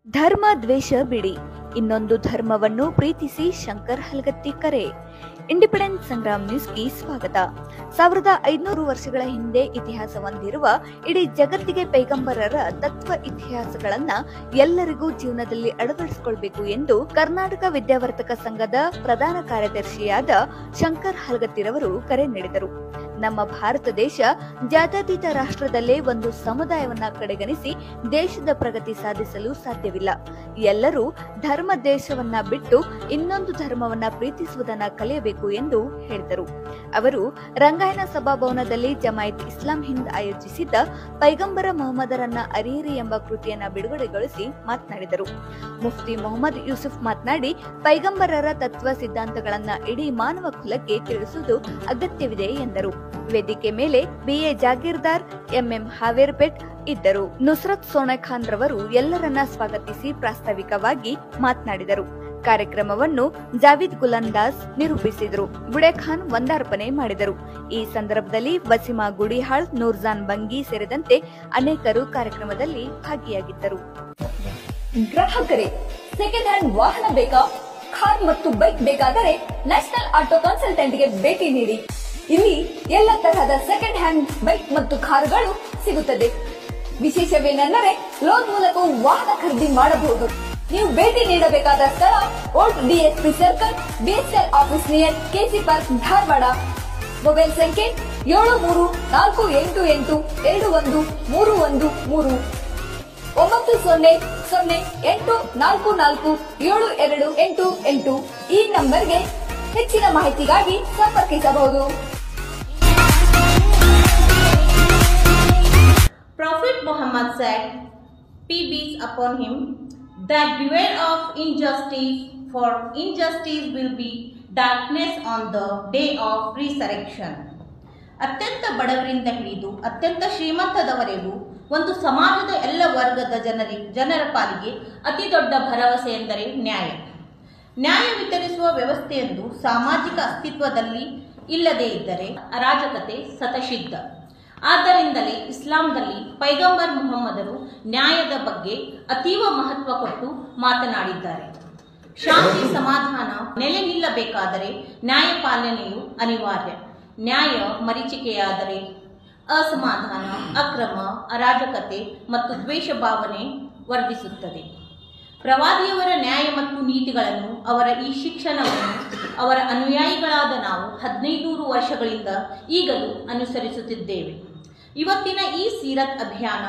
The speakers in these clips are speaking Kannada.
ಧರ್ಮ ದ್ವೇಷ ಬಿಡಿ, ಇನ್ನೊಂದು ಧರ್ಮವನ್ನು ಪ್ರೀತಿಸಿ. ಶಂಕರ್ ಹಲಗತ್ತಿ ಕರೆ. ಇಂಡಿಪೆಂಡೆಂಟ್ ಸಂಗ್ರಾಮ್ ನ್ಯೂಸ್ಗೆ ಸ್ವಾಗತ. 1500 ವರ್ಷಗಳ ಹಿಂದೆ ಇತಿಹಾಸ ಹೊಂದಿರುವ ಇಡೀ ಜಗತ್ತಿಗೆ ಪೈಗಂಬರರ ತತ್ವ ಇತಿಹಾಸಗಳನ್ನ ಎಲ್ಲರಿಗೂ ಜೀವನದಲ್ಲಿ ಅಳವಡಿಸಿಕೊಳ್ಬೇಕು ಎಂದು ಕರ್ನಾಟಕ ವಿದ್ಯಾವರ್ತಕ ಸಂಘದ ಪ್ರಧಾನ ಕಾರ್ಯದರ್ಶಿಯಾದ ಶಂಕರ್ ಹಲಗತ್ತಿರವರು ಕರೆ ನೀಡಿದರು. ನಮ್ಮ ಭಾರತ ದೇಶ ಜಾತ್ಯತೀತ ರಾಷ್ಟ್ರದಲ್ಲೇ ಒಂದು ಸಮುದಾಯವನ್ನ ಕಡೆಗಣಿಸಿ ದೇಶದ ಪ್ರಗತಿ ಸಾಧಿಸಲು ಸಾಧ್ಯವಿಲ್ಲ. ಎಲ್ಲರೂ ಧರ್ಮ ದೇಶವನ್ನ ಬಿಟ್ಟು ಇನ್ನೊಂದು ಧರ್ಮವನ್ನ ಪ್ರೀತಿಸುವುದನ್ನ ಕಲಿಯಬೇಕು ಎಂದು ಹೇಳಿದರು. ಅವರು ರಂಗಾಯಣ ಸಭಾಭವನದಲ್ಲಿ ಜಮಾಯಿತ್ ಇಸ್ಲಾಂ ಹಿಂದ್ ಆಯೋಜಿಸಿದ್ದ ಪೈಗಂಬರ ಮೊಹಮ್ಮದರನ್ನ ಅರಿಯಿರಿ ಎಂಬ ಕೃತಿಯನ್ನ ಬಿಡುಗಡೆಗೊಳಿಸಿ ಮಾತನಾಡಿದರು. ಮುಫ್ತಿ ಮೊಹಮ್ಮದ್ ಯೂಸುಫ್ ಮಾತನಾಡಿ, ಪೈಗಂಬರರ ತತ್ವ ಸಿದ್ಧಾಂತಗಳನ್ನ ಇಡೀ ಮಾನವ ಕುಲಕ್ಕೆ ತಿಳಿಸುವುದು ಅಗತ್ಯವಿದೆ ಎಂದರು. ವೇದಿಕೆ ಮೇಲೆ ಬಿಎ ಜಾಗೀರ್ದಾರ್, ಎಂಎಂ ಹಾವೇರ್ಪೇಟ್ ಇದ್ದರು. ನುಸ್ರತ್ ಸೋನೆಖಾನ್ ರವರು ಎಲ್ಲರನ್ನ ಸ್ವಾಗತಿಸಿ ಪ್ರಾಸ್ತಾವಿಕವಾಗಿ ಮಾತನಾಡಿದರು. ಕಾರ್ಯಕ್ರಮವನ್ನು ಜಾವಿದ್ ಗುಲಂದಾಸ್ ನಿರೂಪಿಸಿದರು. ಗುಡೇಖಾನ್ ವಂದಾರ್ಪಣೆ ಮಾಡಿದರು. ಈ ಸಂದರ್ಭದಲ್ಲಿ ವಸಿಮಾ ಗುಡಿಹಾಳ್, ನೂರ್ಜಾನ್ ಬಂಗಿ ಸೇರಿದಂತೆ ಅನೇಕರು ಕಾರ್ಯಕ್ರಮದಲ್ಲಿ ಭಾಗಿಯಾಗಿದ್ದರು. ಗ್ರಾಹಕರೇ, ಸೆಕೆಂಡ್ ಹ್ಯಾಂಡ್ ವಾಹನ ಬೇಕಾ? ಕಾರ್ ಮತ್ತು ಬೈಕ್ ಬೇಕಾದರೆ ನ್ಯಾಷನಲ್ ಆಟೋ ಕನ್ಸಲ್ಟೆಂಟ್ಗೆ ಭೇಟಿ ನೀಡಿ. ಇಲ್ಲಿ ಎಲ್ಲ ತರಹದ ಸೆಕೆಂಡ್ ಹ್ಯಾಂಡ್ ಬೈಕ್ ಮತ್ತು ಕಾರುಗಳು ಸಿಗುತ್ತದೆ. ವಿಶೇಷವೇನೆಂದರೆ ಲೋನ್ ಮೂಲಕ ವಾಹನ ಖರೀದಿ ಮಾಡಬಹುದು. ನೀವು ಭೇಟಿ ನೀಡಬೇಕಾದ ಸ್ಥಳ old DSP circle, BSL office near KC park, Dharwad. Mobile ಸಂಖ್ಯೆ 7348821313 9008447288. ಈ ನಂಬರ್ಗೆ ಹೆಚ್ಚಿನ ಮಾಹಿತಿಗಾಗಿ ಸಂಪರ್ಕಿಸಬಹುದು. Prophet Muhammad said, peace be upon him, that beware of injustice, for injustice will be darkness on the day of resurrection. ಅತ್ಯಂತ ಬಡವರಿಂದ ಹಿಡಿದು ಅತ್ಯಂತ ಶ್ರೀಮಂತದವರೆಗೂ ಒಂದು ಸಮಾಜದ ಎಲ್ಲ ವರ್ಗದ ಜನರ ಪಾಲಿಗೆ ಅತಿ ದೊಡ್ಡ ಭರವಸೆ ಎಂದರೆ ನ್ಯಾಯ. ನ್ಯಾಯ ವಿತರಿಸುವ ವ್ಯವಸ್ಥೆಯೊಂದು ಸಾಮಾಜಿಕ ಅಸ್ತಿತ್ವದಲ್ಲಿ ಇಲ್ಲದೇ ಇದ್ದರೆ ಅರಾಜಕತೆ ಸತಸಿದ್ಧ. ಆದ್ದರಿಂದಲೇ ಇಸ್ಲಾಂದಲ್ಲಿ ಪೈಗಂಬರ್ ಮುಹಮ್ಮದರು ನ್ಯಾಯದ ಬಗ್ಗೆ ಅತೀವ ಮಹತ್ವ ಕೊಟ್ಟು ಮಾತನಾಡಿದ್ದಾರೆ. ಶಾಂತಿ ಸಮಾಧಾನ ನೆಲೆ ನಿಲ್ಲಬೇಕಾದರೆ ನ್ಯಾಯ ಪಾಲನೆಯು ಅನಿವಾರ್ಯ. ನ್ಯಾಯ ಮರೀಚಿಕೆಯಾದರೆ ಅಸಮಾಧಾನ, ಅಕ್ರಮ, ಅರಾಜಕತೆ ಮತ್ತು ದ್ವೇಷ ಭಾವನೆ ವರ್ಧಿಸುತ್ತದೆ. ಪ್ರವಾದಿಯವರ ನ್ಯಾಯ ಮತ್ತು ನೀತಿಗಳನ್ನು, ಅವರ ಈ ಶಿಕ್ಷಣವನ್ನು ಅವರ ಅನುಯಾಯಿಗಳಾದ ನಾವು 1500 ವರ್ಷಗಳಿಂದ ಈಗಲೂ ಅನುಸರಿಸುತ್ತಿದ್ದೇವೆ. ಇವತ್ತಿನ ಈ ಸೀರತ್ ಅಭಿಯಾನ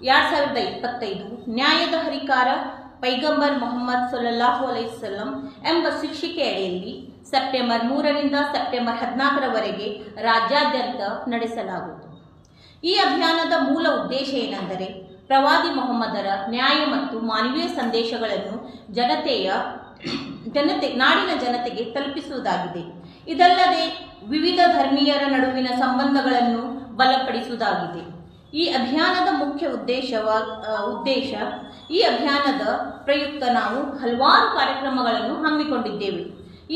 2025 ನ್ಯಾಯದ ಹರಿಕಾರ ಪೈಗಂಬರ್ ಮೊಹಮ್ಮದ್ ಸಲ್ಲಲ್ಲಾಹು ಅಲೈಹಿ ವಸಲ್ಲಂ ಎಂಬ ಶೀರ್ಷಿಕೆಯಡಿಯಲ್ಲಿ ಸೆಪ್ಟೆಂಬರ್ 3ರಿಂದ ಸೆಪ್ಟೆಂಬರ್ 14ರವರೆಗೆ ರಾಜ್ಯಾದ್ಯಂತ ನಡೆಸಲಾಗುವುದು. ಈ ಅಭಿಯಾನದ ಮೂಲ ಉದ್ದೇಶ ಏನೆಂದರೆ ಪ್ರವಾದಿ ಮೊಹಮ್ಮದರ ನ್ಯಾಯ ಮತ್ತು ಮಾನವೀಯ ಸಂದೇಶಗಳನ್ನು ನಾಡಿನ ಜನತೆಗೆ ತಲುಪಿಸುವುದಾಗಿದೆ. ಇದಲ್ಲದೆ ವಿವಿಧ ಧರ್ಮೀಯರ ನಡುವಿನ ಸಂಬಂಧಗಳನ್ನು ಬಲಪಡಿಸುವುದಾಗಿದೆ. ಈ ಅಭಿಯಾನದ ಮುಖ್ಯ ಈ ಅಭಿಯಾನದ ಪ್ರಯುಕ್ತ ನಾವು ಹಲವಾರು ಕಾರ್ಯಕ್ರಮಗಳನ್ನು ಹಮ್ಮಿಕೊಂಡಿದ್ದೇವೆ.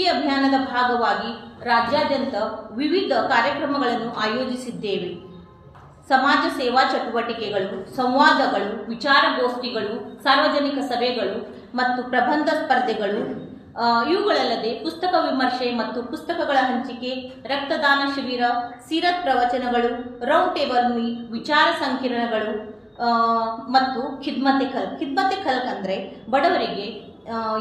ಈ ಅಭಿಯಾನದ ಭಾಗವಾಗಿ ರಾಜ್ಯಾದ್ಯಂತ ವಿವಿಧ ಕಾರ್ಯಕ್ರಮಗಳನ್ನು ಆಯೋಜಿಸಿದ್ದೇವೆ. ಸಮಾಜ ಸೇವಾ ಚಟುವಟಿಕೆಗಳು, ಸಂವಾದಗಳು, ವಿಚಾರಗೋಷ್ಠಿಗಳು, ಸಾರ್ವಜನಿಕ ಸಭೆಗಳು ಮತ್ತು ಪ್ರಬಂಧ ಸ್ಪರ್ಧೆಗಳು, ಇವುಗಳಲ್ಲದೆ ಪುಸ್ತಕ ವಿಮರ್ಶೆ ಮತ್ತು ಪುಸ್ತಕಗಳ ಹಂಚಿಕೆ, ರಕ್ತದಾನ ಶಿಬಿರ, ಸೀರತ್ ಪ್ರವಚನಗಳು, ರೌಂಡ್ ಟೇಬಲ್ ಮೀಟ್, ವಿಚಾರ ಸಂಕಿರಣಗಳು ಮತ್ತು ಖಿದ್ಮತೆ ಖಲ್ಕ್ ಅಂದರೆ ಬಡವರಿಗೆ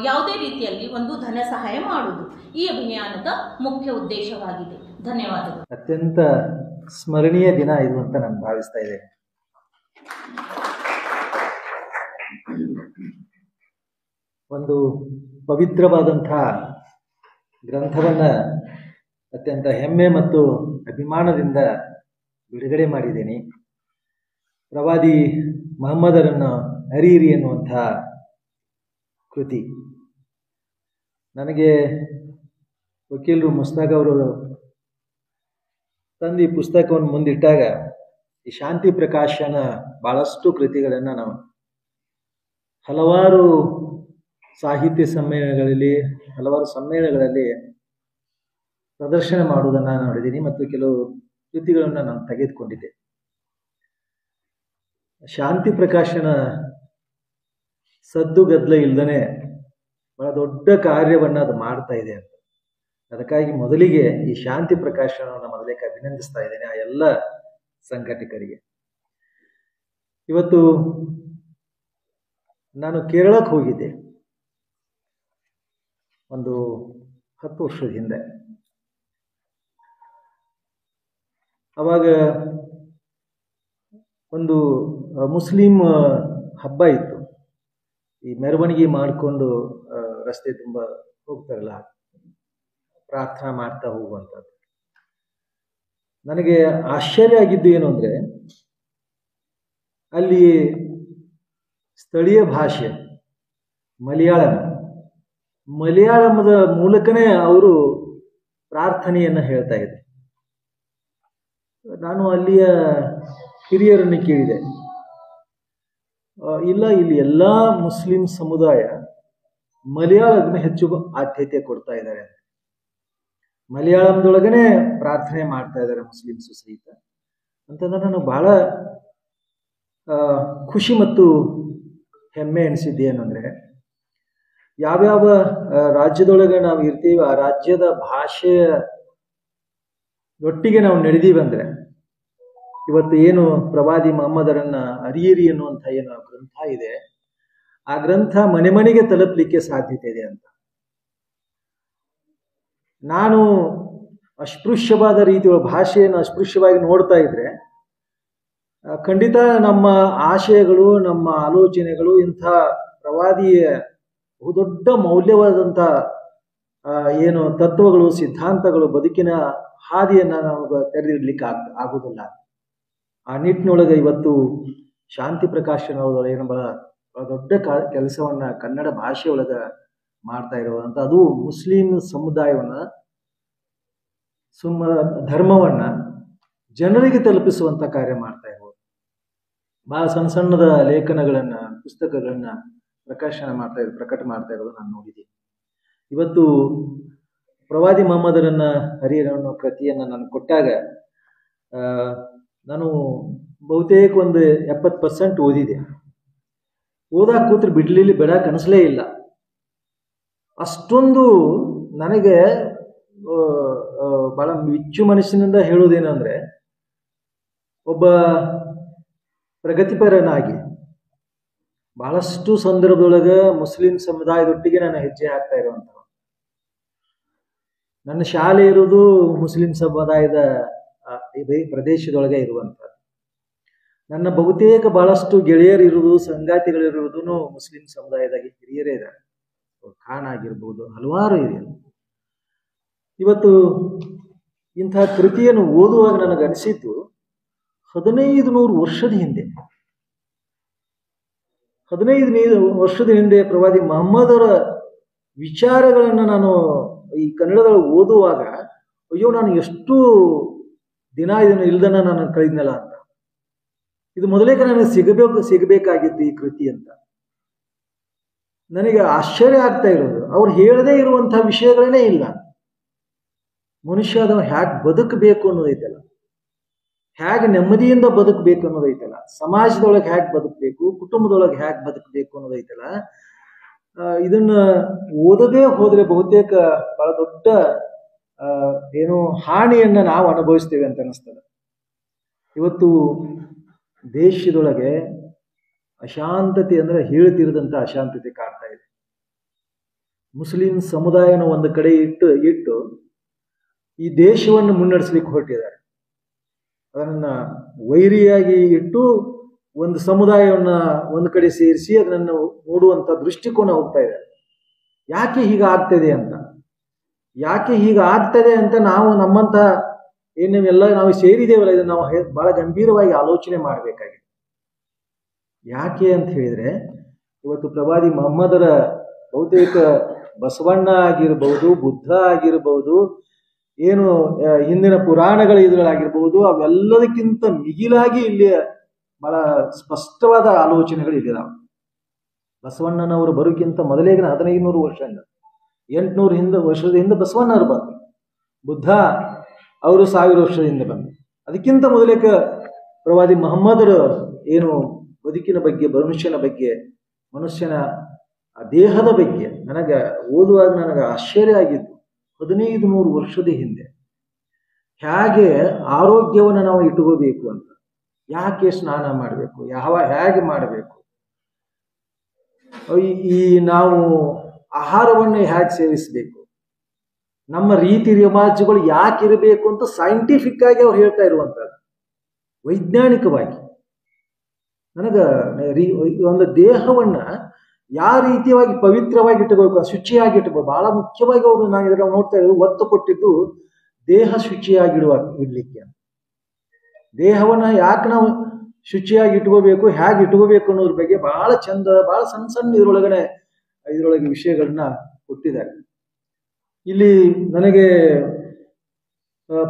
ಯಾವುದೇ ರೀತಿಯಲ್ಲಿ ಒಂದು ಧನ ಸಹಾಯ ಮಾಡುವುದು ಈ ಅಭಿಯಾನದ ಮುಖ್ಯ ಉದ್ದೇಶವಾಗಿದೆ. ಧನ್ಯವಾದಗಳು. ಅತ್ಯಂತ ಸ್ಮರಣೀಯ ದಿನ ಇದು ಅಂತ ನಾನು ಭಾವಿಸ್ತಾ ಇದ್ದೇನೆ. ಒಂದು ಪವಿತ್ರವಾದಂತಹ ಗ್ರಂಥವನ್ನು ಅತ್ಯಂತ ಹೆಮ್ಮೆ ಮತ್ತು ಅಭಿಮಾನದಿಂದ ಬಿಡುಗಡೆ ಮಾಡಿದ್ದೇನೆ. ಪ್ರವಾದಿ ಮೊಹಮ್ಮದರನ್ನು ಅರಿಯಿರಿ ಎನ್ನುವಂಥ ಕೃತಿ. ನನಗೆ ವಕೀಲರು ಮುಸ್ತಾಕ್ ಅವರು ತಂದು ಈ ಪುಸ್ತಕವನ್ನು ಮುಂದಿಟ್ಟಾಗ ಈ ಶಾಂತಿ ಪ್ರಕಾಶನ ಭಾಳಷ್ಟು ಕೃತಿಗಳನ್ನು ನಾವು ಹಲವಾರು ಸಾಹಿತ್ಯ ಹಲವಾರು ಸಮ್ಮೇಳನಗಳಲ್ಲಿ ಪ್ರದರ್ಶನ ಮಾಡುವುದನ್ನು ನೋಡಿದ್ದೀನಿ ಮತ್ತು ಕೆಲವು ಕೃತಿಗಳನ್ನು ನಾನು ತೆಗೆದುಕೊಂಡಿದ್ದೆ. ಶಾಂತಿ ಪ್ರಕಾಶನ ಸದ್ದು ಗದ್ದಲ ಇಲ್ದನೆ ಬಹಳ ದೊಡ್ಡ ಕಾರ್ಯವನ್ನು ಅದು ಮಾಡ್ತಾ ಇದೆ ಅಂತ. ಅದಕ್ಕಾಗಿ ಮೊದಲಿಗೆ ಈ ಶಾಂತಿ ಪ್ರಕಾಶನವನ್ನು ಮೊದಲಿಗೆ ಅಭಿನಂದಿಸ್ತಾ ಇದ್ದೇನೆ ಆ ಎಲ್ಲ ಸಂಘಟಕರಿಗೆ. ಇವತ್ತು ನಾನು ಕೇರಳಕ್ಕೆ ಹೋಗಿದ್ದೆ ಒಂದು 10 ವರ್ಷದ ಹಿಂದೆ. ಅವಾಗ ಒಂದು ಮುಸ್ಲಿಂ ಹಬ್ಬ ಇತ್ತು. ಈ ಮೆರವಣಿಗೆ ಮಾಡಿಕೊಂಡು ರಸ್ತೆ ತುಂಬ ಹೋಗ್ತಾರಲ್ಲ, ಪ್ರಾರ್ಥನಾ ಮಾಡ್ತಾ ಹೋಗುವಂಥದ್ದು. ನನಗೆ ಆಶ್ಚರ್ಯ ಆಗಿದ್ದು ಏನು ಅಂದರೆ, ಅಲ್ಲಿ ಸ್ಥಳೀಯ ಭಾಷೆ ಮಲಯಾಳಮದ ಮೂಲಕನೇ ಅವರು ಪ್ರಾರ್ಥನೆಯನ್ನು ಹೇಳ್ತಾ ಇದ್ರು. ನಾನು ಅಲ್ಲಿಯ ಹಿರಿಯರನ್ನು ಕೇಳಿದೆ, ಇಲ್ಲ, ಇಲ್ಲಿ ಎಲ್ಲ ಮುಸ್ಲಿಂ ಸಮುದಾಯ ಮಲಯಾಳಕ್ಕೆ ಹೆಚ್ಚು ಆದ್ಯತೆ ಕೊಡ್ತಾ ಇದ್ದಾರೆ ಅಂತ. ಮಲಯಾಳಂದೊಳಗನೆ ಪ್ರಾರ್ಥನೆ ಮಾಡ್ತಾ ಇದ್ದಾರೆ ಮುಸ್ಲಿಮ್ಸು ಸಹಿತ ಅಂತಂದ್ರೆ ನನಗೆ ಬಹಳ ಖುಷಿ ಮತ್ತು ಹೆಮ್ಮೆ ಅನಿಸಿದ್ದೇನು ಅಂದರೆ, ಯಾವ್ಯಾವ ರಾಜ್ಯದೊಳಗೆ ನಾವು ಇರ್ತೀವಿ ಆ ರಾಜ್ಯದ ಭಾಷೆಯ ಒಟ್ಟಿಗೆ ನಾವು ನಡೆದೀವಿ ಅಂದರೆ, ಇವತ್ತು ಏನು ಪ್ರವಾದಿ ಮೊಹಮ್ಮದರನ್ನ ಅರಿಯಿರಿ ಎನ್ನುವಂಥ ಏನು ಗ್ರಂಥ ಇದೆ, ಆ ಗ್ರಂಥ ಮನೆ ಮನೆಗೆ ತಲುಪಲಿಕ್ಕೆ ಸಾಧ್ಯತೆ ಇದೆ ಅಂತ. ನಾನು ಅಸ್ಪೃಶ್ಯವಾದ ರೀತಿಯ ಭಾಷೆಯನ್ನು ಅಸ್ಪೃಶ್ಯವಾಗಿ ನೋಡ್ತಾ ಇದ್ರೆ ಖಂಡಿತ ನಮ್ಮ ಆಶಯಗಳು, ನಮ್ಮ ಆಲೋಚನೆಗಳು ಇಂಥ ಪ್ರವಾದಿಯ ಬಹುದೊಡ್ಡ ಮೌಲ್ಯವಾದಂಥ ಏನು ತತ್ವಗಳು, ಸಿದ್ಧಾಂತಗಳು, ಬದುಕಿನ ಹಾದಿಯನ್ನು ನಾವು ತೆರೆದಿಡ್ಲಿಕ್ಕೆ ಆಗುವುದಿಲ್ಲ. ಆ ನಿಟ್ಟಿನೊಳಗೆ ಇವತ್ತು ಶಾಂತಿ ಪ್ರಕಾಶನದೊಳಗೆ ಏನು ಬಹಳ ದೊಡ್ಡ ಕೆಲಸವನ್ನ ಕನ್ನಡ ಭಾಷೆಯೊಳಗೆ ಮಾಡ್ತಾ ಇರುವಂಥ, ಅದು ಮುಸ್ಲಿಂ ಸಮುದಾಯವನ್ನ ಧರ್ಮವನ್ನ ಜನರಿಗೆ ತಲುಪಿಸುವಂತ ಕಾರ್ಯ ಮಾಡ್ತಾ ಇರೋದು. ಬಹಳ ಸಣ್ಣ ಸಣ್ಣದ ಲೇಖನಗಳನ್ನ, ಪುಸ್ತಕಗಳನ್ನ ಪ್ರಕಟ ಮಾಡ್ತಾ ಇರೋದು ನಾನು ನೋಡಿದ್ದೀನಿ. ಇವತ್ತು ಪ್ರವಾದಿ ಮೊಹಮ್ಮದರನ್ನ ಹರಿಯರನ್ನ ಕೃತಿಯನ್ನು ನಾನು ಕೊಟ್ಟಾಗ ನಾನು ಬಹುತೇಕ ಒಂದು 70% ಓದಿದೆ. ಓದಾಕ ಕೂತ್ರೆ ಬಿಡಕ್ಕೆ ಅನಿಸ್ಲೇ ಇಲ್ಲ. ಅಷ್ಟೊಂದು ನನಗೆ ಬಹಳ ಮಿಚ್ಚು ಮನಸ್ಸಿನಿಂದ ಹೇಳೋದೇನಂದ್ರೆ, ಒಬ್ಬ ಪ್ರಗತಿಪರನಾಗಿ ಬಹಳಷ್ಟು ಸಂದರ್ಭದೊಳಗೆ ಮುಸ್ಲಿಂ ಸಮುದಾಯದೊಟ್ಟಿಗೆ ನಾನು ಹೆಜ್ಜೆ ಹಾಕ್ತಾ ಇರುವಂತ. ನನ್ನ ಶಾಲೆ ಇರುವುದು ಮುಸ್ಲಿಂ ಸಮುದಾಯದ ಪ್ರದೇಶದೊಳಗೆ ಇರುವಂಥದ್ದು. ನನ್ನ ಬಹುತೇಕ ಬಹಳಷ್ಟು ಗೆಳೆಯರಿರುವುದು, ಸಂಗಾತಿಗಳಿರುವುದು ಮುಸ್ಲಿಂ ಸಮುದಾಯದಾಗಿ ಹಿರಿಯರೇ ಇದ್ದಾರೆ. ಖಾನ್ ಆಗಿರ್ಬೋದು, ಹಲವಾರು ಹಿರಿಯರು. ಇವತ್ತು ಇಂತಹ ಕೃತಿಯನ್ನು ಓದುವಾಗ ನನಗನಿಸಿದ್ದು 1500 ವರ್ಷದ ಹಿಂದೆ 15 ವರ್ಷದ ಹಿಂದೆ ಪ್ರವಾದಿ ಮೊಹಮ್ಮದರ ವಿಚಾರಗಳನ್ನು ನಾನು ಈ ಕನ್ನಡದಲ್ಲಿ ಓದುವಾಗ, ಅಯ್ಯೋ, ನಾನು ಎಷ್ಟು ದಿನ ಇದನ್ನು ಇಲ್ದನ ನಾನು ಕಳೆದ್ನಲ್ಲ ಅಂತ. ಇದು ಮೊದಲೇ ನನಗೆ ಸಿಗಬೇಕಾಗಿತ್ತು ಈ ಕೃತಿ ಅಂತ ನನಗೆ ಆಶ್ಚರ್ಯ ಆಗ್ತಾ ಇರೋದು. ಅವ್ರು ಹೇಳದೇ ಇರುವಂತಹ ವಿಷಯಗಳೇ ಇಲ್ಲ. ಮನುಷ್ಯ ಅದನ್ನು ಹ್ಯಾಗೆ ಬದುಕಬೇಕು ಅನ್ನೋದೈತಲ್ಲ, ಹೇಗೆ ನೆಮ್ಮದಿಯಿಂದ ಬದುಕಬೇಕು ಅನ್ನೋದೈತಲ್ಲ, ಸಮಾಜದೊಳಗೆ ಹೇಗೆ ಬದುಕಬೇಕು, ಕುಟುಂಬದೊಳಗೆ ಹೇಗೆ ಬದುಕಬೇಕು ಅನ್ನೋದೈತಲ್ಲ, ಇದನ್ನ ಓದದೇ ಹೋದ್ರೆ ಬಹುತೇಕ ಬಹಳ ದೊಡ್ಡ ಏನು ಹಾನಿಯನ್ನ ನಾವು ಅನುಭವಿಸ್ತೇವೆ ಅಂತ ಅನಿಸ್ತದೆ. ಇವತ್ತು ದೇಶದೊಳಗೆ ಅಶಾಂತತೆ ಅಂದ್ರೆ ಹೇಳ್ತಿರದಂತ ಅಶಾಂತತೆ ಕಾಡ್ತಾ ಇದೆ. ಮುಸ್ಲಿಂ ಸಮುದಾಯನ ಒಂದು ಕಡೆ ಇಟ್ಟು ಈ ದೇಶವನ್ನು ಮುನ್ನಡೆಸಲಿಕ್ಕೆ ಹೊರಟಿದ್ದಾರೆ. ಅದನ್ನ ವೈರಿಯಾಗಿ ಇಟ್ಟು ಒಂದು ಸಮುದಾಯವನ್ನ ಒಂದು ಕಡೆ ಸೇರಿಸಿ ಅದನ್ನು ನೋಡುವಂತ ದೃಷ್ಟಿಕೋನ ಹೋಗ್ತಾ ಇದೆ. ಯಾಕೆ ಹೀಗಾಗ್ತದೆ ಅಂತ ನಾವು ನಮ್ಮಂತ ಏನೆಲ್ಲ ನಾವು ಸೇರಿದೇವಲ್ಲ, ಇದನ್ನ ನಾವು ಬಹಳ ಗಂಭೀರವಾಗಿ ಆಲೋಚನೆ ಮಾಡಬೇಕಾಗಿದೆ. ಯಾಕೆ ಅಂತ ಹೇಳಿದ್ರೆ, ಇವತ್ತು ಪ್ರವಾದಿ ಮೊಹಮ್ಮದರ ಬಹುತೇಕ ಬಸವಣ್ಣ ಆಗಿರ್ಬಹುದು, ಬುದ್ಧ ಆಗಿರ್ಬಹುದು, ಏನು ಹಿಂದಿನ ಪುರಾಣಗಳ ಇದ್ರಲ್ಲಾಗಿರ್ಬಹುದು, ಅವೆಲ್ಲದಕ್ಕಿಂತ ಮಿಗಿಲಾಗಿ ಇಲ್ಲಿ ಬಹಳ ಸ್ಪಷ್ಟವಾದ ಆಲೋಚನೆಗಳು ಇಲ್ಲಿದಾವೆ. ಬಸವಣ್ಣನವರು ಬರೋಕ್ಕಿಂತ ಮೊದಲೇ 1500 ವರ್ಷದಿಂದ 800 ವರ್ಷದ ಹಿಂದೆ ಬಸವಣ್ಣವರು ಬಂದರು. ಬುದ್ಧ ಅವರು 1000 ವರ್ಷದಿಂದ ಬಂದರು. ಅದಕ್ಕಿಂತ ಮೊದಲೇ ಪ್ರವಾದಿ ಮೊಹಮ್ಮದರು ಏನು ಬದುಕಿನ ಬಗ್ಗೆ, ಮನುಷ್ಯನ ಆ ದೇಹದ ಬಗ್ಗೆ ನನಗೆ ಓದುವಾಗ ನನಗೆ ಆಶ್ಚರ್ಯ ಆಗಿತ್ತು. 1500 ವರ್ಷದ ಹಿಂದೆ ಹೇಗೆ ಆರೋಗ್ಯವನ್ನು ನಾವು ಇಟ್ಕೋಬೇಕು ಅಂತ, ಯಾಕೆ ಸ್ನಾನ ಮಾಡಬೇಕು, ಹೇಗೆ ಮಾಡಬೇಕು, ಈ ನಾವು ಆಹಾರವನ್ನು ಹೇಗೆ ಸೇವಿಸಬೇಕು, ನಮ್ಮ ರೀತಿ ರಿವಾಜುಗಳು ಯಾಕೆ ಇರಬೇಕು ಅಂತ ಸೈಂಟಿಫಿಕ್ ಆಗಿ ಅವ್ರು ಹೇಳ್ತಾ ಇರುವಂಥದ್ದು. ವೈಜ್ಞಾನಿಕವಾಗಿ ನನಗೆ ಒಂದು ದೇಹವನ್ನ ಯಾವ ರೀತಿಯಾಗಿ ಪವಿತ್ರವಾಗಿ ಇಟ್ಟಬೇಕು, ಶುಚಿಯಾಗಿ ಇಟ್ಟಬೇಕು. ಬಹಳ ಮುಖ್ಯವಾಗಿ ಅವರು ನಾನು ಇದರ ನೋಡ್ತಾ ಇರೋದು ಒತ್ತು ಕೊಟ್ಟಿದ್ದು ದೇಹ ಇಡ್ಲಿಕ್ಕೆ. ದೇಹವನ್ನ ಯಾಕೆ ನಾವು ಶುಚಿಯಾಗಿ ಇಟ್ಕೋಬೇಕು, ಹೇಗೆ ಇಟ್ಕೋಬೇಕು ಅನ್ನೋದ್ರ ಬಗ್ಗೆ ಬಹಳ ಚಂದ, ಬಹಳ ಸಣ್ಣ ಸಣ್ಣ ಇದರೊಳಗೆ ವಿಷಯಗಳನ್ನ ಕೊಟ್ಟಿದ್ದಾರೆ. ಇಲ್ಲಿ ನನಗೆ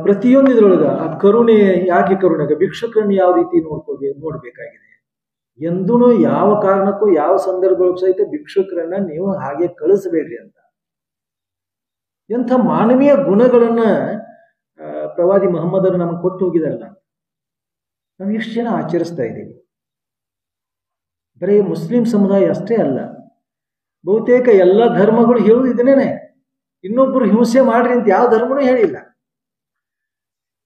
ಪ್ರತಿಯೊಂದು ಇದ್ರೊಳಗ ಆ ಕರುಣೆ, ಯಾಕೆ ಕರುಣೆ, ಭಿಕ್ಷುಕರನ್ನು ಯಾವ ರೀತಿ ನೋಡ್ಬೇಕಾಗಿದೆ. ಎಂದೂ ಯಾವ ಕಾರಣಕ್ಕೂ ಯಾವ ಸಂದರ್ಭಕ್ಕೂ ಸಹಿತ ಭಿಕ್ಷುಕರನ್ನ ನೀವು ಹಾಗೆ ಕಳಿಸಬೇಡ್ರಿ ಅಂತ. ಎಂಥ ಮಾನವೀಯ ಗುಣಗಳನ್ನ ಪ್ರವಾದಿ ಮಹಮ್ಮದರು ನಮ್ಗೆ ಕೊಟ್ಟು ಹೋಗಿದಾರಲ್ಲ. ನಾವು ಎಷ್ಟು ಜನ ಆಚರಿಸ್ತಾ ಇದ್ದೀವಿ? ಬರೀ ಮುಸ್ಲಿಂ ಸಮುದಾಯ ಅಷ್ಟೇ ಅಲ್ಲ, ಬಹುತೇಕ ಎಲ್ಲ ಧರ್ಮಗಳು ಹೇಳುವುದು ಇದನ್ನೇ. ಇನ್ನೊಬ್ಬರು ಹಿಂಸೆ ಮಾಡ್ರಿ ಅಂತ ಯಾವ ಧರ್ಮನೂ ಹೇಳಿಲ್ಲ.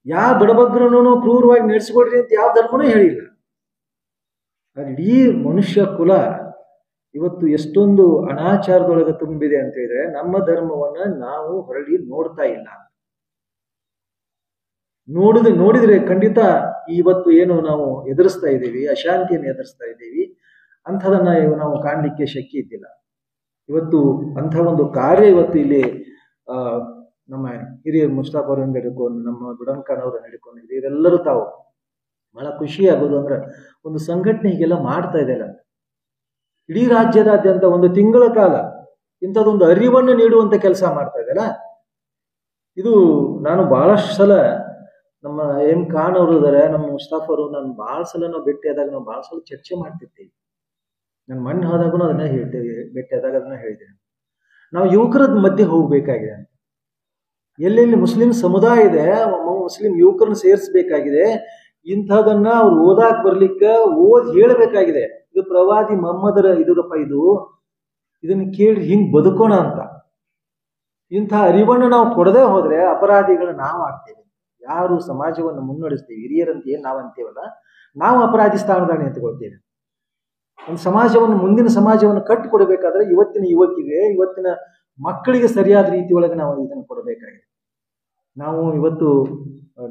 ಯಾವ ಬಡಬಗ್ರನೂ ಕ್ರೂರವಾಗಿ ನಡೆಸಿಕೊಡ್ರಿ ಅಂತ ಯಾವ ಧರ್ಮನೂ ಹೇಳಿಲ್ಲ. ಇಡೀ ಮನುಷ್ಯ ಕುಲ ಇವತ್ತು ಎಷ್ಟೊಂದು ಅನಾಚಾರದೊಳಗೆ ತುಂಬಿದೆ ಅಂತ ಹೇಳಿದ್ರೆ ನಮ್ಮ ಧರ್ಮವನ್ನ ನಾವು ಹೊರಳಿ ನೋಡ್ತಾ ಇಲ್ಲ. ನೋಡಿದ್ರೆ ಖಂಡಿತ ಇವತ್ತು ಏನು ನಾವು ಎದುರಿಸ್ತಾ ಇದ್ದೀವಿ, ಅಶಾಂತಿಯನ್ನು ಎದುರಿಸ್ತಾ ಇದ್ದೀವಿ, ಅಂಥದನ್ನ ನಾವು ಕಾಣಲಿಕ್ಕೆ ಶಕ್ತಿ ಇದ್ದಿಲ್ಲ. ಇವತ್ತು ಅಂಥ ಒಂದು ಕಾರ್ಯ ಇವತ್ತು ಇಲ್ಲಿ ನಮ್ಮ ಹಿರಿಯ ಮುಸ್ತಾಫ್ ಅವರನ್ನು ಹಿಡ್ಕೊಂಡು, ನಮ್ಮ ಬುಡನ್ಖಾನ್ ಅವರನ್ನು ಹಿಡ್ಕೊಂಡು ಇವರೆಲ್ಲರೂ ತಾವು ಬಹಳ ಖುಷಿ ಆಗೋದು ಅಂದ್ರೆ ಒಂದು ಸಂಘಟನೆ ಹೀಗೆಲ್ಲ ಮಾಡ್ತಾ ಇದೆ ಅಲ್ಲ. ಇಡೀ ರಾಜ್ಯದಾದ್ಯಂತ ಒಂದು ತಿಂಗಳ ಕಾಲ ಇಂಥದ್ದೊಂದು ಅರಿವನ್ನು ನೀಡುವಂತ ಕೆಲಸ ಮಾಡ್ತಾ ಇದೆಯಲ್ಲ. ಇದು ನಾನು ಬಹಳಷ್ಟು ಸಲ ನಮ್ಮ ಎಂ ಖಾನ್ ಅವರು ಇದ್ದಾರೆ, ನಮ್ಮ ಮುಸ್ತಾಫ್ ಅವರು, ನಾನು ಬಹಳ ಸಲ ನಾವು ಭೇಟಿಯಾದಾಗ ನಾವು ಬಹಳ ಸಲ ಚರ್ಚೆ ಮಾಡ್ತಿರ್ತೀವಿ. ನಾನು ಮಣ್ಣು ಹೋದಾಗೂ ಅದನ್ನ ಹೇಳ್ತೇವೆ, ಭೇಟಿಯಾದಾಗ ಅದನ್ನ ಹೇಳಿದ್ದೇನೆ. ನಾವು ಯುವಕರ ಮಧ್ಯೆ ಹೋಗ್ಬೇಕಾಗಿದೆ. ಎಲ್ಲೆಲ್ಲಿ ಮುಸ್ಲಿಂ ಸಮುದಾಯ ಇದೆ, ಮುಸ್ಲಿಂ ಯುವಕರನ್ನ ಸೇರಿಸಬೇಕಾಗಿದೆ. ಇಂಥದನ್ನ ಅವ್ರು ಓದಾಕ್ ಬರ್ಲಿಕ್ಕೆ ಹೇಳಬೇಕಾಗಿದೆ. ಇದು ಪ್ರವಾದಿ ಮೊಹಮ್ಮದರ ಇದರಪ್ಪ, ಇದನ್ನ ಕೇಳಿ ಹಿಂಗ್ ಬದುಕೋಣ ಅಂತ. ಇಂಥ ಅರಿವನ್ನು ನಾವು ಕೊಡದೆ ಹೋದ್ರೆ ಅಪರಾಧಿಗಳು ನಾವು ಆಗ್ತೇವೆ. ಯಾರು ಸಮಾಜವನ್ನು ಮುನ್ನಡೆಸ್ತೀವಿ, ಹಿರಿಯರಂತ ಏನ್ ನಾವು ಅಂತೀವಲ್ಲ, ನಾವು ಅಪರಾಧಿ ಸ್ಥಾನದಲ್ಲಿ ನಿಂತುಕೊಳ್ತೇವೆ. ಒಂದು ಸಮಾಜವನ್ನು, ಮುಂದಿನ ಸಮಾಜವನ್ನು ಕಟ್ಟಿಕೊಡ್ಬೇಕಾದ್ರೆ ಇವತ್ತಿನ ಯುವಕಿಗೆ, ಇವತ್ತಿನ ಮಕ್ಕಳಿಗೆ ಸರಿಯಾದ ರೀತಿ ಒಳಗೆ ನಾವು ಇದನ್ನು ಕೊಡಬೇಕಾಗಿದೆ. ನಾವು ಇವತ್ತು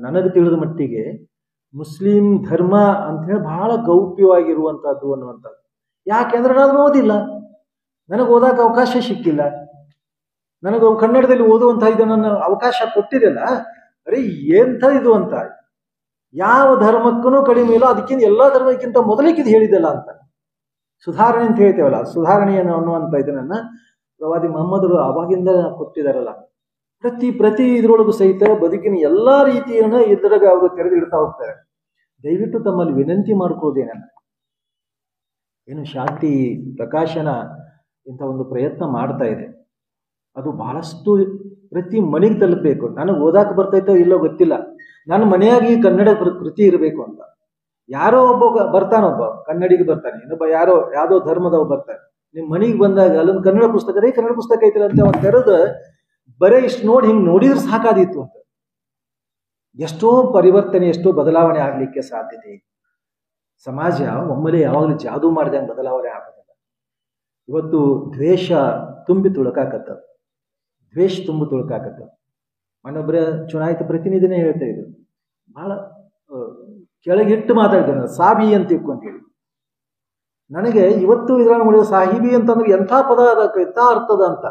ನನಗೆ ತಿಳಿದ ಮಟ್ಟಿಗೆ ಮುಸ್ಲಿಂ ಧರ್ಮ ಅಂತ ಹೇಳಿ ಬಹಳ ಗೌಪ್ಯವಾಗಿರುವಂತಹದ್ದು ಅನ್ನುವಂಥದ್ದು. ಯಾಕೆಂದ್ರೆ ನಾನು ಓದಿಲ್ಲ, ನನಗೆ ಓದಾಕ ಅವಕಾಶ ಸಿಕ್ಕಿಲ್ಲ. ನನಗೆ ಕನ್ನಡದಲ್ಲಿ ಓದುವಂತಹ ಇದನ್ನ ಅವಕಾಶ ಕೊಟ್ಟಿರಲ್ಲ. ಅರೆ ಎಂಥ ಇದು ಅಂತ, ಯಾವ ಧರ್ಮಕ್ಕೂ ಕಡಿಮೆ ಇಲ್ಲ, ಅದಕ್ಕಿಂತ ಎಲ್ಲಾ ಧರ್ಮಕ್ಕಿಂತ ಮೊದಲಿಗೆ ಇದು ಹೇಳಿದಲ್ಲ ಅಂತ. ಸುಧಾರಣೆ ಅಂತ ಹೇಳ್ತೇವಲ್ಲ, ಸುಧಾರಣೆಯನ್ನು ಅನ್ನುವಂಥ ಇದನ್ನ ಪ್ರವಾದಿ ಮೊಹಮ್ಮದರು ಅವಾಗಿಂದ ಕೊಟ್ಟಿದಾರಲ್ಲ. ಪ್ರತಿ ಇದ್ರೊಳಗೂ ಸಹಿತ ಬದುಕಿನ ಎಲ್ಲಾ ರೀತಿಯನ್ನ ಇದ್ರಾಗ ಅವರು ತೆರೆದಿಡ್ತಾ ಹೋಗ್ತಾರೆ. ದಯವಿಟ್ಟು ತಮ್ಮಲ್ಲಿ ವಿನಂತಿ ಮಾಡ್ಕೋದೇನಂದ್ರೆ, ಏನು ಶಾಂತಿ ಪ್ರಕಾಶನ ಇಂಥ ಒಂದು ಪ್ರಯತ್ನ ಮಾಡ್ತಾ ಇದೆ, ಅದು ಬಹಳಷ್ಟು ಪ್ರತಿ ಮನೆಗೆ ತಲುಪಬೇಕು. ನನಗೆ ಓದಾಕ ಬರ್ತೈತೋ ಇಲ್ಲೋ ಗೊತ್ತಿಲ್ಲ, ನನ್ನ ಮನೆಯಾಗಿ ಕನ್ನಡ ಕೃತಿ ಇರಬೇಕು ಅಂತ. ಯಾರೋ ಒಬ್ಬ ಬರ್ತಾನೊಬ್ಬ ಕನ್ನಡಿಗೆ ಬರ್ತಾನೆ, ಇನ್ನೊಬ್ಬ ಯಾವ್ದೋ ಧರ್ಮದವ ಬರ್ತಾನೆ. ನಿಮ್ ಮನೆಗೆ ಬಂದಾಗ ಅಲ್ಲೊಂದು ಕನ್ನಡ ಪುಸ್ತಕ ಐತಿಲ್ಲ ಅಂತ ಅವ್ನು ತೆರೆದ ಬರೇ ಇಷ್ಟು ನೋಡಿ ಹಿಂಗ್ ನೋಡಿದ್ರೆ ಸಾಕಾದಿತ್ತು ಅಂತ. ಎಷ್ಟೋ ಪರಿವರ್ತನೆ, ಎಷ್ಟೋ ಬದಲಾವಣೆ ಆಗ್ಲಿಕ್ಕೆ ಸಾಧ್ಯತೆ ಇದೆ. ಸಮಾಜ ಒಮ್ಮೆಲೆ ಯಾವಾಗಲೂ ಜಾದೂ ಮಾಡಿದಂಗೆ ಬದಲಾವಣೆ ಆಗೋದಿಲ್ಲ. ಇವತ್ತು ದ್ವೇಷ ತುಂಬಿ ತುಳುಕಾಕತ್ತ, ಮನೊಬ್ಬರ ಚುನಾಯಿತ ಪ್ರತಿನಿಧಿನೇ ಹೇಳ್ತಾ ಇದ್ರು, ಬಹಳ ಕೆಳಗಿಟ್ಟು ಮಾತಾಡ್ತೇನೆ, ಸಾಬಿ ಅಂತ ತಿಳ್ಕೊಂತೇಳಿ. ನನಗೆ ಇವತ್ತು ಇದ್ರಾಗ ನೋಡಿದ ಸಾಹಿಬಿ ಅಂತಂದ್ರೆ ಎಂಥ ಪದ ಅದಕ್ಕೆ ಎಂಥ ಅರ್ಥದ ಅಂತ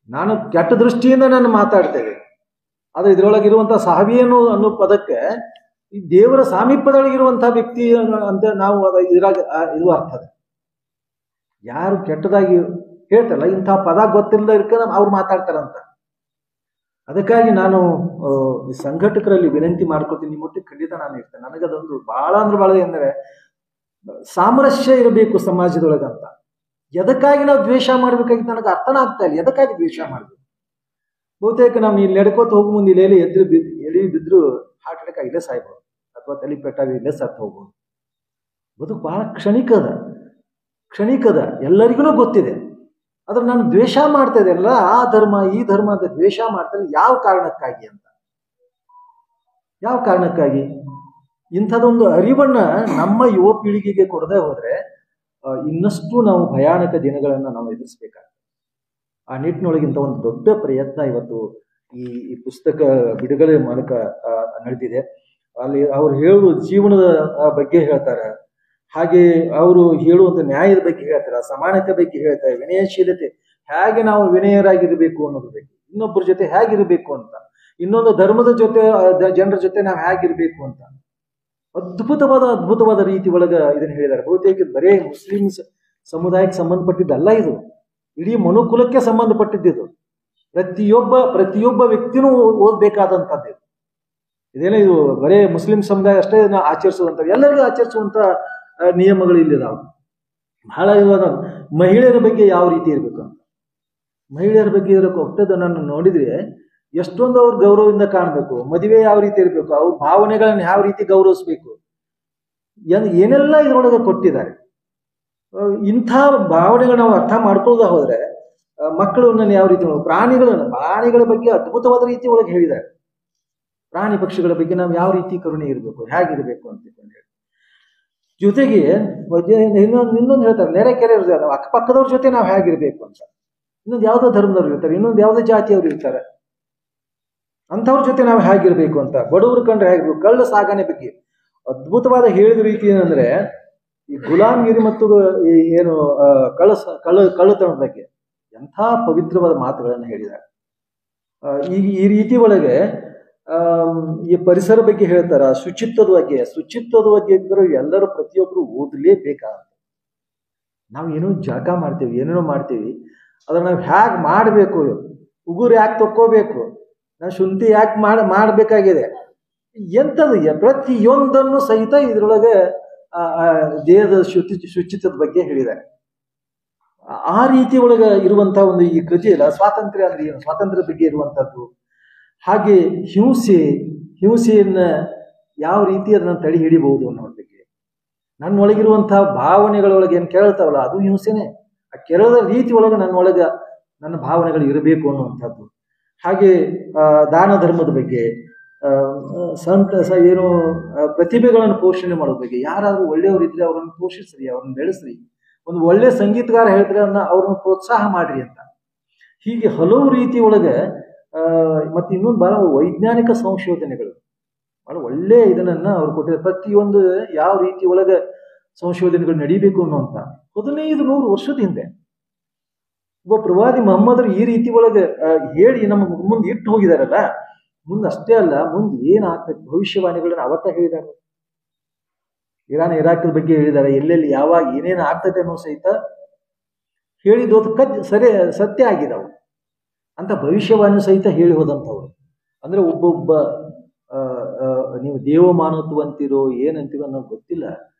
ನಾನು ಕೆಟ್ಟ ದೃಷ್ಟಿಯಿಂದ ನಾನು ಮಾತಾಡ್ತೇವೆ. ಆದ್ರೆ ಇದ್ರೊಳಗಿರುವಂತಹ ಸಾಹಬಿ ಅನ್ನೋ ಪದಕ್ಕೆ ಈ ದೇವರ ಸಾಮೀಪ್ಯದೊಳಗಿರುವಂತಹ ವ್ಯಕ್ತಿ ಅಂತ ನಾವು ಇದ್ರಾಗ ಇದು ಅರ್ಥದ. ಯಾರು ಕೆಟ್ಟದಾಗಿ ಹೇಳ್ತಾರಲ್ಲ, ಇಂಥ ಪದ ಗೊತ್ತಿಲ್ಲದ ಇರ್ಕ ಅವ್ರು ಮಾತಾಡ್ತಾರಂತ. ಅದಕ್ಕಾಗಿ ನಾನು ಈ ಸಂಘಟಕರಲ್ಲಿ ವಿನಂತಿ ಮಾಡ್ಕೊಳ್ತೀನಿ, ನಿಮ್ಮ ಒಟ್ಟಿಗೆ ಖಂಡಿತ ನಾನು ಇರ್ತೇನೆ. ನನಗದೊಂದು ಬಹಳ ಅಂದ್ರೆ ಬಹಳ ಎಂದರೆ ಸಾಮರಸ್ಯ ಇರಬೇಕು ಸಮಾಜದೊಳಗಂತ. ಎದಕ್ಕಾಗಿ ನಾವು ದ್ವೇಷ ಮಾಡ್ಬೇಕಾಗಿತ್ತು ನನಗೆ ಅರ್ಥನ ಆಗ್ತಾ ಇಲ್ಲ. ಎದಕ್ಕಾಗಿ ದ್ವೇಷ ಮಾಡ್ಬೇಕು? ಬಹುತೇಕ ನಾವು ಇಲ್ಲಿ ನಡ್ಕೋತ ಹೋಗೋ ಮುಂದೆ ಇಲ್ಲಿ ಎಲ್ಲಿ ಬಿದ್ರು ಹಾರ್ಟ್ ಅಟ್ಯಾಕ್ ಇಲ್ಲೇ ಸಾಯ್ಬೋದು, ಅಥವಾ ತಲೆ ಪೆಟ್ಟಾಗಿ ಇಲ್ಲೇ ಸತ್ತು ಹೋಗ್ಬೋದು. ಬದುಕು ಬಹಳ ಕ್ಷಣಿಕದ. ಕ್ಷಣಿಕದ, ಎಲ್ಲರಿಗೂ ಗೊತ್ತಿದೆ. ಆದ್ರೆ ನಾನು ದ್ವೇಷ ಮಾಡ್ತಾ ಇದ್ದೇನಲ್ಲ, ಆ ಧರ್ಮ ಈ ಧರ್ಮ ಅಂತ ದ್ವೇಷ ಮಾಡ್ತಾರೆ. ಯಾವ ಕಾರಣಕ್ಕಾಗಿ ಅಂತ, ಯಾವ ಕಾರಣಕ್ಕಾಗಿ? ಇಂಥದೊಂದು ಅರಿವನ್ನ ನಮ್ಮ ಯುವ ಪೀಳಿಗೆಗೆ ಕೊಡದೆ ಹೋದ್ರೆ ಇನ್ನಷ್ಟು ನಾವು ಭಯಾನಕ ದಿನಗಳನ್ನು ನಾವು ಎದುರಿಸಬೇಕಾಗ್ತದೆ. ಆ ನಿಟ್ಟಿನೊಳಗಿಂತ ಒಂದು ದೊಡ್ಡ ಪ್ರಯತ್ನ ಇವತ್ತು ಈ ಪುಸ್ತಕ ಬಿಡುಗಡೆ ಮೂಲಕ ನಡೆದಿದೆ. ಅಲ್ಲಿ ಅವ್ರು ಹೇಳುವ ಜೀವನದ ಬಗ್ಗೆ ಹೇಳ್ತಾರೆ, ಹಾಗೆ ಅವರು ಹೇಳುವಂಥ ನ್ಯಾಯದ ಬಗ್ಗೆ ಹೇಳ್ತಾರೆ, ಸಮಾನತೆ ಬಗ್ಗೆ ಹೇಳ್ತಾರೆ, ವಿನಯಶೀಲತೆ, ಹೇಗೆ ನಾವು ವಿನಯರಾಗಿರ್ಬೇಕು ಅನ್ನೋದ್ರ ಬಗ್ಗೆ, ಇನ್ನೊಬ್ಬರ ಜೊತೆ ಹೇಗಿರ್ಬೇಕು ಅಂತ, ಇನ್ನೊಂದು ಧರ್ಮದ ಜೊತೆ ಜನರ ಜೊತೆ ನಾವು ಹೇಗಿರ್ಬೇಕು ಅಂತ ಅದ್ಭುತವಾದ ರೀತಿ ಒಳಗ ಇದನ್ನ ಹೇಳಿದ್ದಾರೆ. ಬಹುತೇಕ ಬರೇ ಮುಸ್ಲಿಂ ಸಮುದಾಯಕ್ಕೆ ಸಂಬಂಧಪಟ್ಟಿದ್ದಲ್ಲ, ಇದು ಇಡೀ ಮನುಕುಲಕ್ಕೆ ಸಂಬಂಧಪಟ್ಟಿದ್ದು. ಪ್ರತಿಯೊಬ್ಬ ವ್ಯಕ್ತಿನೂ ಓದ್ಬೇಕಾದಂಥದ್ದು. ಇದೇನೋ ಇದು ಬರೇ ಮುಸ್ಲಿಂ ಸಮುದಾಯ ಅಷ್ಟೇ ಆಚರಿಸುವಂತ, ಎಲ್ಲರಿಗೂ ಆಚರಿಸುವಂತ ನಿಯಮಗಳು ಇಲ್ಲಿದಾವೆ. ಬಹಳ ಇವಾಗ ಮಹಿಳೆಯರ ಬಗ್ಗೆ ಯಾವ ರೀತಿ ಇರಬೇಕು ಅಂತ, ಮಹಿಳೆಯರ ಬಗ್ಗೆ ಇರಬೇಕು ಒಟ್ಟದ ನಾನು ನೋಡಿದ್ರೆ ಎಷ್ಟೊಂದು ಅವ್ರ ಗೌರವದಿಂದ ಕಾಣಬೇಕು, ಮದುವೆ ಯಾವ ರೀತಿ ಇರಬೇಕು, ಅವ್ರ ಭಾವನೆಗಳನ್ನ ಯಾವ ರೀತಿ ಗೌರವಿಸ್ಬೇಕು, ಏನೆಲ್ಲ ಇದ್ರೊಳಗೆ ಕೊಟ್ಟಿದ್ದಾರೆ. ಇಂಥ ಭಾವನೆಗಳನ್ನ ನಾವು ಅರ್ಥ ಮಾಡ್ಕೊಳ್ಳದ ಹೋದ್ರೆ ಮಕ್ಕಳನ್ನ ಯಾವ ರೀತಿ, ಪ್ರಾಣಿಗಳ ಬಗ್ಗೆ ಅದ್ಭುತವಾದ ರೀತಿ ಒಳಗೆ ಹೇಳಿದ್ದಾರೆ. ಪ್ರಾಣಿ ಪಕ್ಷಿಗಳ ಬಗ್ಗೆ ನಾವು ಯಾವ ರೀತಿ ಕರುಣೆ ಇರಬೇಕು, ಹೇಗಿರ್ಬೇಕು ಅಂತ ಹೇಳಿ. ಜೊತೆಗೆ ಇನ್ನೊಂದು ಹೇಳ್ತಾರೆ, ನೆರೆಕೆರೆ ಅಕ್ಕಪಕ್ಕದವ್ರ ಜೊತೆ ನಾವು ಹೇಗಿರ್ಬೇಕು ಅಂತ. ಇನ್ನೊಂದು ಯಾವುದೋ ಧರ್ಮದವ್ರು ಇರ್ತಾರೆ, ಇನ್ನೊಂದು ಯಾವುದೋ ಜಾತಿಯವರು ಇರ್ತಾರೆ, ಅಂಥವ್ರ ಜೊತೆ ನಾವು ಹೇಗಿರ್ಬೇಕು ಅಂತ. ಬಡವರು ಕಂಡ್ರೆ ಹೇಗಿರ್ಬೇಕು, ಕಳ್ಳ ಸಾಗಣೆ ಬಗ್ಗೆ ಅದ್ಭುತವಾದ ಹೇಳಿದ ರೀತಿ ಏನಂದ್ರೆ, ಈ ಗುಲಾಮಗಿರಿ ಮತ್ತು ಏನು ಕಳ್ಳತನದ ಬಗ್ಗೆ ಎಂಥ ಪವಿತ್ರವಾದ ಮಾತುಗಳನ್ನು ಹೇಳಿದ್ದಾರೆ. ಈ ರೀತಿ ಒಳಗೆ ಈ ಪರಿಸರ ಬಗ್ಗೆ ಹೇಳ್ತಾರ, ಶುಚಿತ್ವದ ಬಗ್ಗೆ ಎಲ್ಲರೂ ಪ್ರತಿಯೊಬ್ಬರು ಓದಲೇಬೇಕಾಗುತ್ತೆ. ನಾವು ಏನೋ ಜಳಕ ಮಾಡ್ತೀವಿ, ಏನೇನೋ ಮಾಡ್ತೀವಿ, ಅದನ್ನ ನಾವು ಹ್ಯಾಗ್ ಮಾಡಬೇಕು, ಉಗುರು ಯಾಕೆ ತಕ್ಕೋಬೇಕು, ನಾವು ಶುಂಠಿ ಯಾಕೆ ಮಾಡಬೇಕಾಗಿದೆ, ಎಂಥದ್ದು ಪ್ರತಿಯೊಂದನ್ನು ಸಹಿತ ಇದ್ರೊಳಗೆ ದೇಹದ ಶುಚಿತ್ವದ ಬಗ್ಗೆ ಹೇಳಿದ್ದಾರೆ. ಆ ರೀತಿ ಒಳಗೆ ಇರುವಂತಹ ಒಂದು ಈ ಕೃತಿಯಲ್ಲ, ಸ್ವಾತಂತ್ರ್ಯ ಅಂದ್ರೆ ಏನು, ಸ್ವಾತಂತ್ರ್ಯದ ಬಗ್ಗೆ ಇರುವಂತದ್ದು. ಹಾಗೆ ಹಿಂಸೆಯನ್ನ ಯಾವ ರೀತಿ ಅದನ್ನ ತಡೆ ಹಿಡಿಬಹುದು ಅನ್ನೋದ್ರ ಬಗ್ಗೆ, ನನ್ನೊಳಗಿರುವಂತಹ ಭಾವನೆಗಳೊಳಗೆ ಏನು ಕೇಳ್ತಾವಲ್ಲ ಅದು ಹಿಂಸೆನೆ. ಆ ಕೆರಳದ ರೀತಿ ಒಳಗೆ ನನ್ನ ಭಾವನೆಗಳು ಇರಬೇಕು ಅನ್ನುವಂಥದ್ದು. ಹಾಗೆ ದಾನ ಧರ್ಮದ ಬಗ್ಗೆ, ಏನು ಪ್ರತಿಭೆಗಳನ್ನು ಪೋಷಣೆ ಮಾಡೋದ್ರ ಬಗ್ಗೆ, ಯಾರಾದ್ರೂ ಒಳ್ಳೆಯವರು ಇದ್ರೆ ಅವ್ರನ್ನ ಪೋಷಿಸ್ರಿ, ಅವ್ರನ್ನ ಬೆಳೆಸ್ರಿ, ಒಂದು ಒಳ್ಳೆ ಸಂಗೀತಗಾರ ಹೇಳ್ತಾರೆ ಅವ್ರನ್ನ ಪ್ರೋತ್ಸಾಹ ಮಾಡ್ರಿ ಅಂತ. ಹೀಗೆ ಹಲವು ರೀತಿ ಒಳಗೆ ಮತ್ತೆ ಇನ್ನೊಂದು ಬಹಳ ವೈಜ್ಞಾನಿಕ ಸಂಶೋಧನೆಗಳು, ಬಹಳ ಒಳ್ಳೆ ಇದನ್ನ ಅವ್ರು ಕೊಟ್ಟಿದ್ದಾರೆ. ಪ್ರತಿಯೊಂದು ಯಾವ ರೀತಿ ಒಳಗೆ ಸಂಶೋಧನೆಗಳು ನಡೀಬೇಕು ಅನ್ನುವಂತ 1500 ವರ್ಷದ ಹಿಂದೆ ಒಬ್ಬ ಪ್ರವಾದಿ ಮೊಹಮ್ಮದರು ಈ ರೀತಿ ಒಳಗೆ ಹೇಳಿ ನಮ್ಮ ಮುಂದೆ ಇಟ್ಟು ಹೋಗಿದಾರಲ್ಲ. ಮುಂದೆ ಅಷ್ಟೇ ಅಲ್ಲ, ಮುಂದೆ ಏನಾಗ್ತದೆ ಭವಿಷ್ಯವಾಣಿಗಳನ್ನ ಅವತ್ತ ಹೇಳಿದ್ದಾರೆ. ಇರಾಕ್ ಬಗ್ಗೆ ಹೇಳಿದ್ದಾರೆ, ಎಲ್ಲೆಲ್ಲಿ ಯಾವಾಗ ಏನೇನು ಆಗ್ತದೆ ಅನ್ನೋ ಸಹಿತ ಹೇಳಿದ್ದು ಸತ್ಯ ಆಗಿದಾವು ಅಂತ ಭವಿಷ್ಯವಾಣಿ ಸಹಿತ ಹೇಳಿ ಹೋದಂಥವ್ರು. ಅಂದ್ರೆ ಒಬ್ಬೊಬ್ಬ ನೀವು ದೇವಮಾನತ್ವಂತಿರೋ ಏನಂತೀರೋ ಅನ್ನೋದು ಗೊತ್ತಿಲ್ಲ,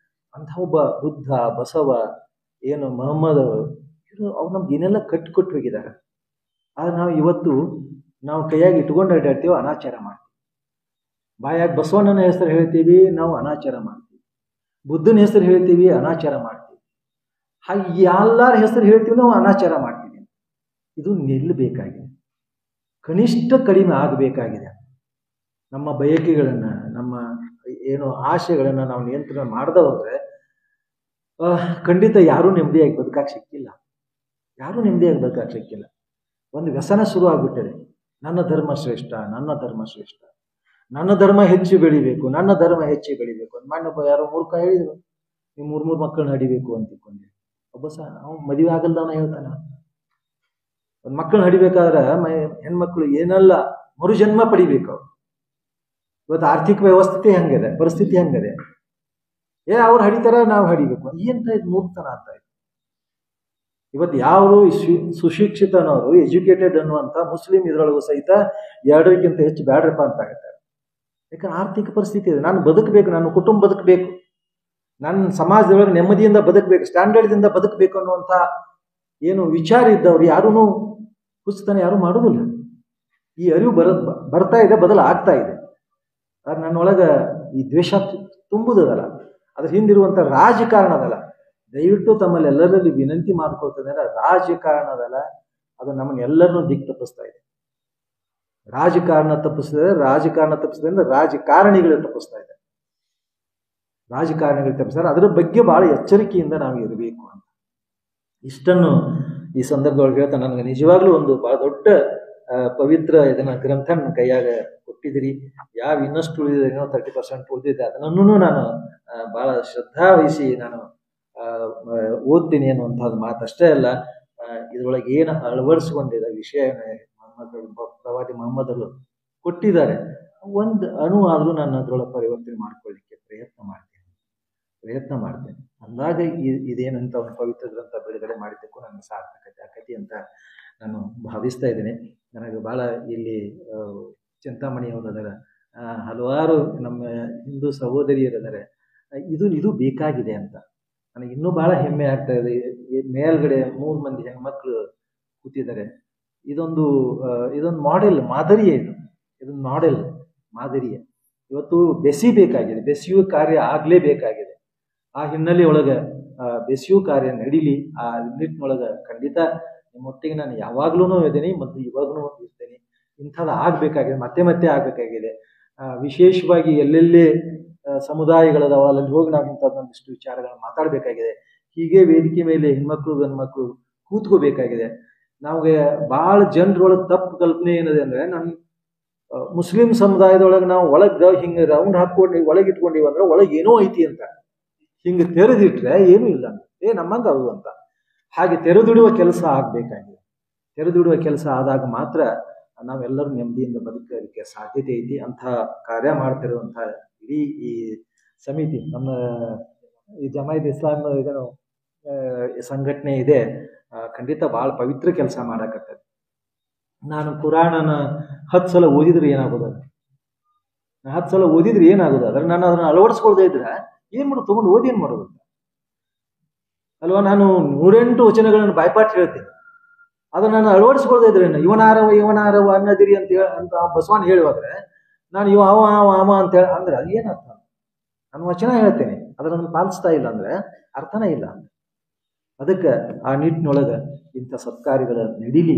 ಅಂತ ಒಬ್ಬ ಬುದ್ಧ, ಬಸವ, ಏನು ಮೊಹಮ್ಮದ್ ಅವ್ರು ನಮ್ಗೆ ಏನೆಲ್ಲ ಕಟ್ಟಿಕೊಟ್ಟು ಹೋಗಿದ್ದಾರೆ. ಆದ್ರೆ ನಾವು ಇವತ್ತು ನಾವು ಕೈಯಾಗಿ ಇಟ್ಕೊಂಡು ಅಡ್ಡಾಡ್ತೀವಿ, ಅನಾಚಾರ ಮಾಡ್ತೀವಿ. ಬಾಯಾಗಿ ಬಸವಣ್ಣನ ಹೆಸರು ಹೇಳ್ತೀವಿ, ನಾವು ಅನಾಚಾರ ಮಾಡ್ತೀವಿ. ಬುದ್ಧನ ಹೆಸರು ಹೇಳ್ತೀವಿ, ಅನಾಚಾರ ಮಾಡ್ತೀವಿ. ಹಾಗೆ ಎಲ್ಲರ ಹೆಸರು ಹೇಳ್ತೀವಿ, ನಾವು ಅನಾಚಾರ ಮಾಡ್ತೀವಿ. ಇದು ನಿಲ್ಲಬೇಕಾಗಿದೆ, ಕನಿಷ್ಠ ಕಡಿಮೆ ಆಗಬೇಕಾಗಿದೆ. ನಮ್ಮ ಬಯಕೆಗಳನ್ನು, ನಮ್ಮ ಏನು ಆಶೆಗಳನ್ನು ನಾವು ನಿಯಂತ್ರಣ ಮಾಡದ ಹೋದ್ರೆ ಖಂಡಿತ ಯಾರೂ ನೆಮ್ಮದಿಯಾಗಿ ಬದುಕಕ್ಕೆ ಸಿಕ್ಕಿಲ್ಲ. ಒಂದು ವ್ಯಸನ ಶುರು ಆಗ್ಬಿಟ್ಟಿದೆ. ನನ್ನ ಧರ್ಮ ಶ್ರೇಷ್ಠ, ನನ್ನ ಧರ್ಮ ಹೆಚ್ಚು ಬೆಳಿಬೇಕು, ಮಣ್ಣೊಬ್ಬ ಯಾರೋ ಮೂರ್ಖ ಹೇಳಿದ್ರು, ನೀವು 3 ಮಕ್ಕಳನ್ನ ಹಡಿಬೇಕು ಅಂತ ತಿಳ್ಕೊಂಡೆ. ಒಬ್ಬ ಅವ್ನು ಮದುವೆ ಆಗಲ್ದವನ ಹೇಳ್ತಾನ, ಒಂದು ಮಕ್ಕಳನ್ನ ಹಡಿಬೇಕಾದ್ರೆ ಹೆಣ್ಮಕ್ಳು ಏನೆಲ್ಲ ಮರುಜನ್ಮ ಪಡಿಬೇಕು. ಅವ್ರು ಇವತ್ತು ಆರ್ಥಿಕ ವ್ಯವಸ್ಥೆ ಹೆಂಗಿದೆ, ಪರಿಸ್ಥಿತಿ ಹೆಂಗಿದೆ, ಅವ್ರು ಹಡಿತಾರ, ನಾವು ಹಡಿಬೇಕು, ಎಂತ ಇದು ಮೂರ್ತನ ಅಂತ ಇದೆ. ಇವತ್ತು ಯಾರು ಸುಶಿಕ್ಷಿತ ಅನ್ನೋರು, ಎಜುಕೇಟೆಡ್ ಅನ್ನುವಂಥ ಮುಸ್ಲಿಂ ಇದ್ರೊಳಗೂ ಸಹಿತ 2ಕ್ಕಿಂತ ಹೆಚ್ಚು ಬ್ಯಾಡ್ರಪ್ಪ ಅಂತ ಹೇಳ್ತಾರೆ. ಯಾಕಂದ್ರೆ ಆರ್ಥಿಕ ಪರಿಸ್ಥಿತಿ ಇದೆ, ನಾನು ಬದುಕಬೇಕು, ನನ್ನ ಕುಟುಂಬ ಬದುಕಬೇಕು, ನನ್ನ ಸಮಾಜದೊಳಗೆ ನೆಮ್ಮದಿಯಿಂದ ಬದುಕಬೇಕು, ಸ್ಟ್ಯಾಂಡರ್ಡ್ದಿಂದ ಬದುಕಬೇಕು ಅನ್ನುವಂಥ ಏನು ವಿಚಾರ ಇದ್ದವ್ರು ಯಾರೂ ಹುಚ್ಚತನ ಯಾರು ಮಾಡೋದಿಲ್ಲ. ಈ ಅರಿವು ಬರ್ತಾ ಇದೆ, ಬದಲಾಗ್ತಾ ಇದೆ. ಆದ್ರೆ ನನ್ನೊಳಗೆ ಈ ದ್ವೇಷ ತುಂಬುದಲ್ಲ, ಅದ್ರ ಹಿಂದಿರುವಂಥ ರಾಜಕಾರಣ ಅದಲ್ಲ, ದಯವಿಟ್ಟು ತಮ್ಮಲ್ಲಿ ಎಲ್ಲರಲ್ಲಿ ವಿನಂತಿ ಮಾಡ್ಕೊಳ್ತದೆ ಅಂದ್ರೆ ರಾಜಕಾರಣದಲ್ಲ, ಅದು ನಮ್ಮನ್ನೆಲ್ಲರನ್ನೂ ದಿಕ್ಕು ತಪ್ಪಿಸ್ತಾ ಇದೆ. ರಾಜಕಾರಣ ತಪ್ಪಿಸ್ತದೆ ಅಂದ್ರೆ ರಾಜಕಾರಣಿಗಳು ತಪ್ಪಿಸ್ತಾ ಇದೆ. ರಾಜಕಾರಣಿಗಳು ತಪ್ಪಿಸ್ತಾರೆ. ಅದರ ಬಗ್ಗೆ ಬಹಳ ಎಚ್ಚರಿಕೆಯಿಂದ ನಾವು ಇರಬೇಕು ಅಂತ ಇಷ್ಟನ್ನು ಈ ಸಂದರ್ಭದೊಳಗೆ ಹೇಳ್ತಾ, ನನಗೆ ನಿಜವಾಗ್ಲೂ ಒಂದು ಬಹಳ ದೊಡ್ಡ ಪವಿತ್ರ ಇದನ್ನ ಗ್ರಂಥ ನನ್ನ ಕೈಯಾಗ ಕೊಟ್ಟಿದ್ದೀರಿ. ಯಾವ ಇನ್ನಷ್ಟು ಉಳಿದಿದೆ, ಏನೋ 30% ಉಳಿದಿದೆ, ಅದನ್ನೂ ನಾನು ಬಹಳ ಶ್ರದ್ಧಾ ವಹಿಸಿ ನಾನು ಓದ್ತೀನಿ ಅನ್ನುವಂಥದ್ದು ಮಾತಷ್ಟೇ ಅಲ್ಲ, ಇದರೊಳಗೆ ಏನು ಅಳವಡಿಸಿಕೊಂಡಿದೆ ವಿಷಯ ಪ್ರವಾದಿ ಮೊಹಮ್ಮದರು ಕೊಟ್ಟಿದ್ದಾರೆ, ಒಂದು ಅಣು ಆದರೂ ನಾನು ಅದರೊಳಗೆ ಪರಿವರ್ತನೆ ಮಾಡ್ಕೊಳ್ಳಿಕ್ಕೆ ಪ್ರಯತ್ನ ಮಾಡ್ತೇನೆ. ಅಂದಾಗ ಇದೇನಂತ ಒಂದು ಪವಿತ್ರ ಗ್ರಂಥ ಬಿಡುಗಡೆ ಮಾಡಿದ್ದಕ್ಕೂ ನನ್ನ ಸಾರ್ಥಕತೆ ಆಕತಿ ಅಂತ ನಾನು ಭಾವಿಸ್ತಾ ಇದ್ದೇನೆ. ನನಗೆ ಭಾಳ ಇಲ್ಲಿ ಚಿಂತಾಮಣಿಯವರು ಅದರ, ಹಲವಾರು ನಮ್ಮ ಹಿಂದೂ ಸಹೋದರಿಯರಿದ್ದಾರೆ, ಇದು ಬೇಕಾಗಿದೆ ಅಂತ ನನಗೆ ಇನ್ನೂ ಭಾಳ ಹೆಮ್ಮೆ ಆಗ್ತಾ ಇದೆ. ಮೇಲ್ಗಡೆ 3 ಮಂದಿ ಹೆಣ್ಮಕ್ಳು ಕೂತಿದ್ದಾರೆ. ಇದೊಂದು ಮಾಡೆಲ್ ಮಾದರಿಯೇ, ಇದೊಂದು ಮಾದರಿಯೇ. ಇವತ್ತು ಬೆಸಿಬೇಕಾಗಿದೆ, ಬೆಸೆಯುವ ಕಾರ್ಯ ಆಗಲೇಬೇಕಾಗಿದೆ. ಆ ಹಿನ್ನೆಲೆಯೊಳಗೆ ಬೆಸೆಯುವ ಕಾರ್ಯ ನಡೀಲಿ. ಆ ನಿಟ್ಟಿನೊಳಗೆ ಖಂಡಿತ ನಿಮ್ಮೊಟ್ಟಿಗೆ ನಾನು ಯಾವಾಗ್ಲೂ ಇದ್ದೀನಿ ಮತ್ತು ಇವಾಗೂ ಇರ್ತೇನೆ. ಇಂಥದ್ದು ಆಗಬೇಕಾಗಿದೆ, ಮತ್ತೆ ಆಗಬೇಕಾಗಿದೆ. ವಿಶೇಷವಾಗಿ ಎಲ್ಲೆಲ್ಲೇ ಸಮುದಾಯಗಳದಾವ ಅಲ್ಲಿ ಹೋಗಿ ನಾವು ಇಂಥದ್ದೊಂದಿಷ್ಟು ವಿಚಾರಗಳನ್ನ ಮಾತಾಡಬೇಕಾಗಿದೆ. ಹೀಗೆ ವೇದಿಕೆ ಮೇಲೆ ಹೆಣ್ಮಕ್ಳು ಗಂಡ್ಮಕ್ಳು ಕೂತ್ಕೋಬೇಕಾಗಿದೆ. ನಮಗೆ ಭಾಳ ಜನರೊಳಗೆ ತಪ್ಪು ಕಲ್ಪನೆ ಏನಿದೆ ಅಂದರೆ, ನಮ್ಮ ಮುಸ್ಲಿಂ ಸಮುದಾಯದೊಳಗೆ ನಾವು ಒಳಗೆ ಹಿಂಗೆ ರೌಂಡ್ ಹಾಕ್ಕೊಂಡು ಒಳಗೆ ಇಟ್ಕೊಂಡಿವಿ ಅಂದ್ರೆ ಒಳಗೆ ಏನೋ ಐತಿ ಅಂತ, ಹಿಂಗೆ ತೆರೆದಿಟ್ರೆ ಏನೂ ಇಲ್ಲ ಅಂತ ನಮ್ಮಂಗೆ ಅದು ಅಂತ. ಹಾಗೆ ತೆರೆದಿಡುವ ಕೆಲಸ ಆಗಬೇಕಾಗಿದೆ. ತೆರೆದಿಡುವ ಕೆಲಸ ಆದಾಗ ಮಾತ್ರ ನಾವೆಲ್ಲರೂ ನೆಮ್ಮದಿಯಿಂದ ಬದುಕಲಿಕ್ಕೆ ಸಾಧ್ಯತೆ ಐತಿ. ಅಂಥ ಕಾರ್ಯ ಮಾಡ್ತಿರುವಂಥ ಇಡೀ ಈ ಸಮಿತಿ, ನಮ್ಮ ಈ ಜಮಾಯಿತ್ ಇಸ್ಲಾಂ ಇದನ್ನು ಸಂಘಟನೆ ಇದೆ, ಖಂಡಿತ ಭಾಳ ಪವಿತ್ರ ಕೆಲಸ ಮಾಡಕತ್ತದ. ನಾನು ಕುರಾನನ 10 ಸಲ ಓದಿದ್ರೆ ಏನಾಗೋದು? 10 ಸಲ ಓದಿದ್ರೆ ಏನಾಗೋದು? ಅದ್ರ ನಾನು ಅದನ್ನು ಅಳವಡಿಸ್ಕೊಳ್ದೇ ಇದ್ರೆ ಏನು ಮಾಡೋದು? ತೊಗೊಂಡು ಓದಿ ಏನು ಮಾಡೋದು ಅಲ್ವಾ? ನಾನು 108 ವಚನಗಳನ್ನು ಬಾಯ್ಪಾಟ್ ಹೇಳ್ತೀನಿ, ಅದನ್ನು ನಾನು ಅಳವಡಿಸ್ಕೊಳ್ದೇ ಇದ್ರೆ ಇವನಾರವ ಅನ್ನದಿರಿ ಅಂತ ಬಸವಣ್ಣ ಹೇಳುವಾದ್ರೆ ನಾನು ಅವ ಅಂತ ಹೇಳಿ ಅಂದ್ರೆ ಅದು ಏನರ್ಥ? ನಾನು ವಚನ ಹೇಳ್ತೇನೆ, ಅದನ್ನು ಪಾಲಿಸ್ತಾ ಇಲ್ಲ ಅಂದ್ರೆ ಅರ್ಥನೇ ಇಲ್ಲ ಅಂತ. ಅದಕ್ಕೆ ಆ ನಿಟ್ಟಿನೊಳಗೆ ಇಂಥ ಸತ್ಕಾರ್ಯಗಳ ನಡೀಲಿ,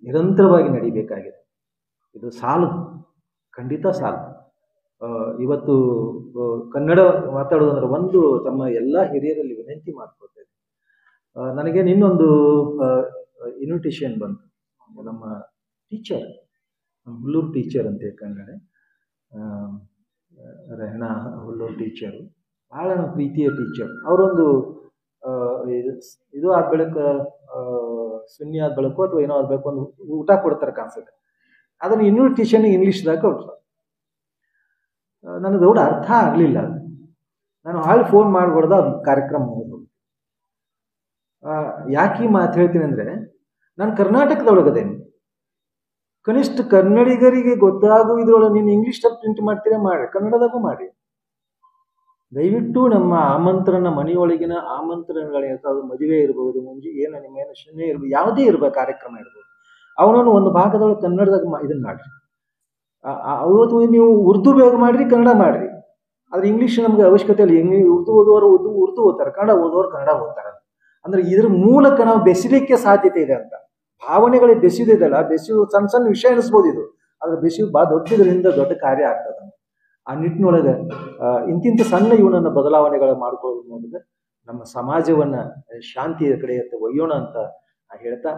ನಿರಂತರವಾಗಿ ನಡಿಬೇಕಾಗಿದೆ. ಇದು ಸಾಲದು, ಖಂಡಿತ ಸಾಲದು. ಇವತ್ತು ಕನ್ನಡ ಮಾತಾಡೋದಂದ್ರೆ ಒಂದು ತಮ್ಮ ಎಲ್ಲ ಹಿರಿಯರಲ್ಲಿ ವಿನಂತಿ ಮಾಡ್ಕೊಳ್ತೇನೆ. ನನಗೆ ಇನ್ನೊಂದು ಇನ್ವಿಟೇಷನ್ ಬಂತು. ನಮ್ಮ ಟೀಚರ್, ನಮ್ಮ ಹುಲ್ಲೂರು ಟೀಚರ್ ಅಂತ ಕನ್ನಡ, ರೆಹಣಾ ಹುಲ್ಲೂರು ಟೀಚರು, ಭಾಳ ನಮ್ಮ ಪ್ರೀತಿಯ ಟೀಚರ್. ಅವರೊಂದು ಇದು ಆದ ಬಳಿಕ ಸುನ್ನಿ ಆದ ಬೆಳಕು ಅಥವಾ ಏನೋ ಆದ ಬೆಳಕು ಒಂದು ಊಟ ಕೊಡ್ತಾರೆ ಕಾಣಿಸುತ್ತೆ. ಅದನ್ನು ಇನ್ವಿಟೇಷನ್ ಇಂಗ್ಲೀಷ್ದಾಗ ಕೊಡ್ತಾರೆ. ನನಗೆ ದೊಡ್ಡ ಅರ್ಥ ಆಗಲಿಲ್ಲ. ನಾನು ಹಾಳು ಫೋನ್ ಮಾಡ್ಕೊಡ್ದು ಅದು ಕಾರ್ಯಕ್ರಮ ಹೋಗೋದು. ಯಾಕೆ ಈ ಮಾತು ಹೇಳ್ತೀನಿ ಅಂದರೆ, ನಾನು ಕರ್ನಾಟಕದೊಳಗದೇನೆ, ಕನಿಷ್ಠ ಕನ್ನಡಿಗರಿಗೆ ಗೊತ್ತಾಗುವ ಇದ್ರೊಳಗೆ ನೀನು ಇಂಗ್ಲೀಷ್ದಾಗ ಪ್ರಿಂಟ್ ಮಾಡ್ತೀರಾ ಮಾಡಿ, ಕನ್ನಡದಾಗೂ ಮಾಡಿ. ದಯವಿಟ್ಟು ನಮ್ಮ ಆಮಂತ್ರಣ, ಮನೆಯೊಳಗಿನ ಆಮಂತ್ರಣಗಳಿರ್ತಾವೆ, ಅದು ಮದುವೆ ಇರ್ಬೋದು, ಏನು ನಿಮ್ಮ ಶೂನ್ಯ ಇರ್ಬೋದು, ಯಾವುದೇ ಇರ್ಬೇಕು ಕಾರ್ಯಕ್ರಮ ಇರ್ಬೋದು, ಅವನನ್ನು ಒಂದು ಭಾಗದೊಳಗೆ ಕನ್ನಡದಾಗ ಇದನ್ನು ಮಾಡಿರಿ. ಅವತ್ತು ನೀವು ಉರ್ದು ಬೇಗ ಮಾಡಿರಿ, ಕನ್ನಡ ಮಾಡಿರಿ. ಆದರೆ ಇಂಗ್ಲೀಷ್ ನಮ್ಗೆ ಅವಶ್ಯಕತೆ ಇಲ್ಲ. ಉರ್ದು ಓದುವವರು ಉರ್ದು ಓದ್ತಾರೆ, ಕನ್ನಡ ಓದುವವರು ಕನ್ನಡ ಓದ್ತಾರೆ. ಅಂದರೆ ಇದ್ರ ಮೂಲಕ ನಾವು ಬೆಸಿಲಿಕ್ಕೆ ಸಾಧ್ಯತೆ ಇದೆ ಅಂತ. ಭಾವನೆಗಳಿಗೆ ಬೆಸೆಯೋದಿದೆಯಲ್ಲ, ಬೆಸೆಯೋದು ಸಣ್ಣ ಸಣ್ಣ ವಿಷಯ ಎನಿಸ್ಬೋದು ಇದು, ಆದರೆ ಬೆಸೆಯೋದು ಭಾಳ ದೊಡ್ಡದ್ರಿಂದ ದೊಡ್ಡ ಕಾರ್ಯ ಆಗ್ತದೆ. ಆ ನಿಟ್ಟಿನೊಳಗೆ ಇಂತಿಂಥ ಸಣ್ಣ ಇವನನ್ನು ಬದಲಾವಣೆಗಳು ಮಾಡ್ಕೊಳ್ಳೋದು ನೋಡಿದ್ರೆ ನಮ್ಮ ಸಮಾಜವನ್ನು ಶಾಂತಿಯ ಕಡೆ ಒಯ್ಯೋಣ ಅಂತ ಹೇಳ್ತಾ,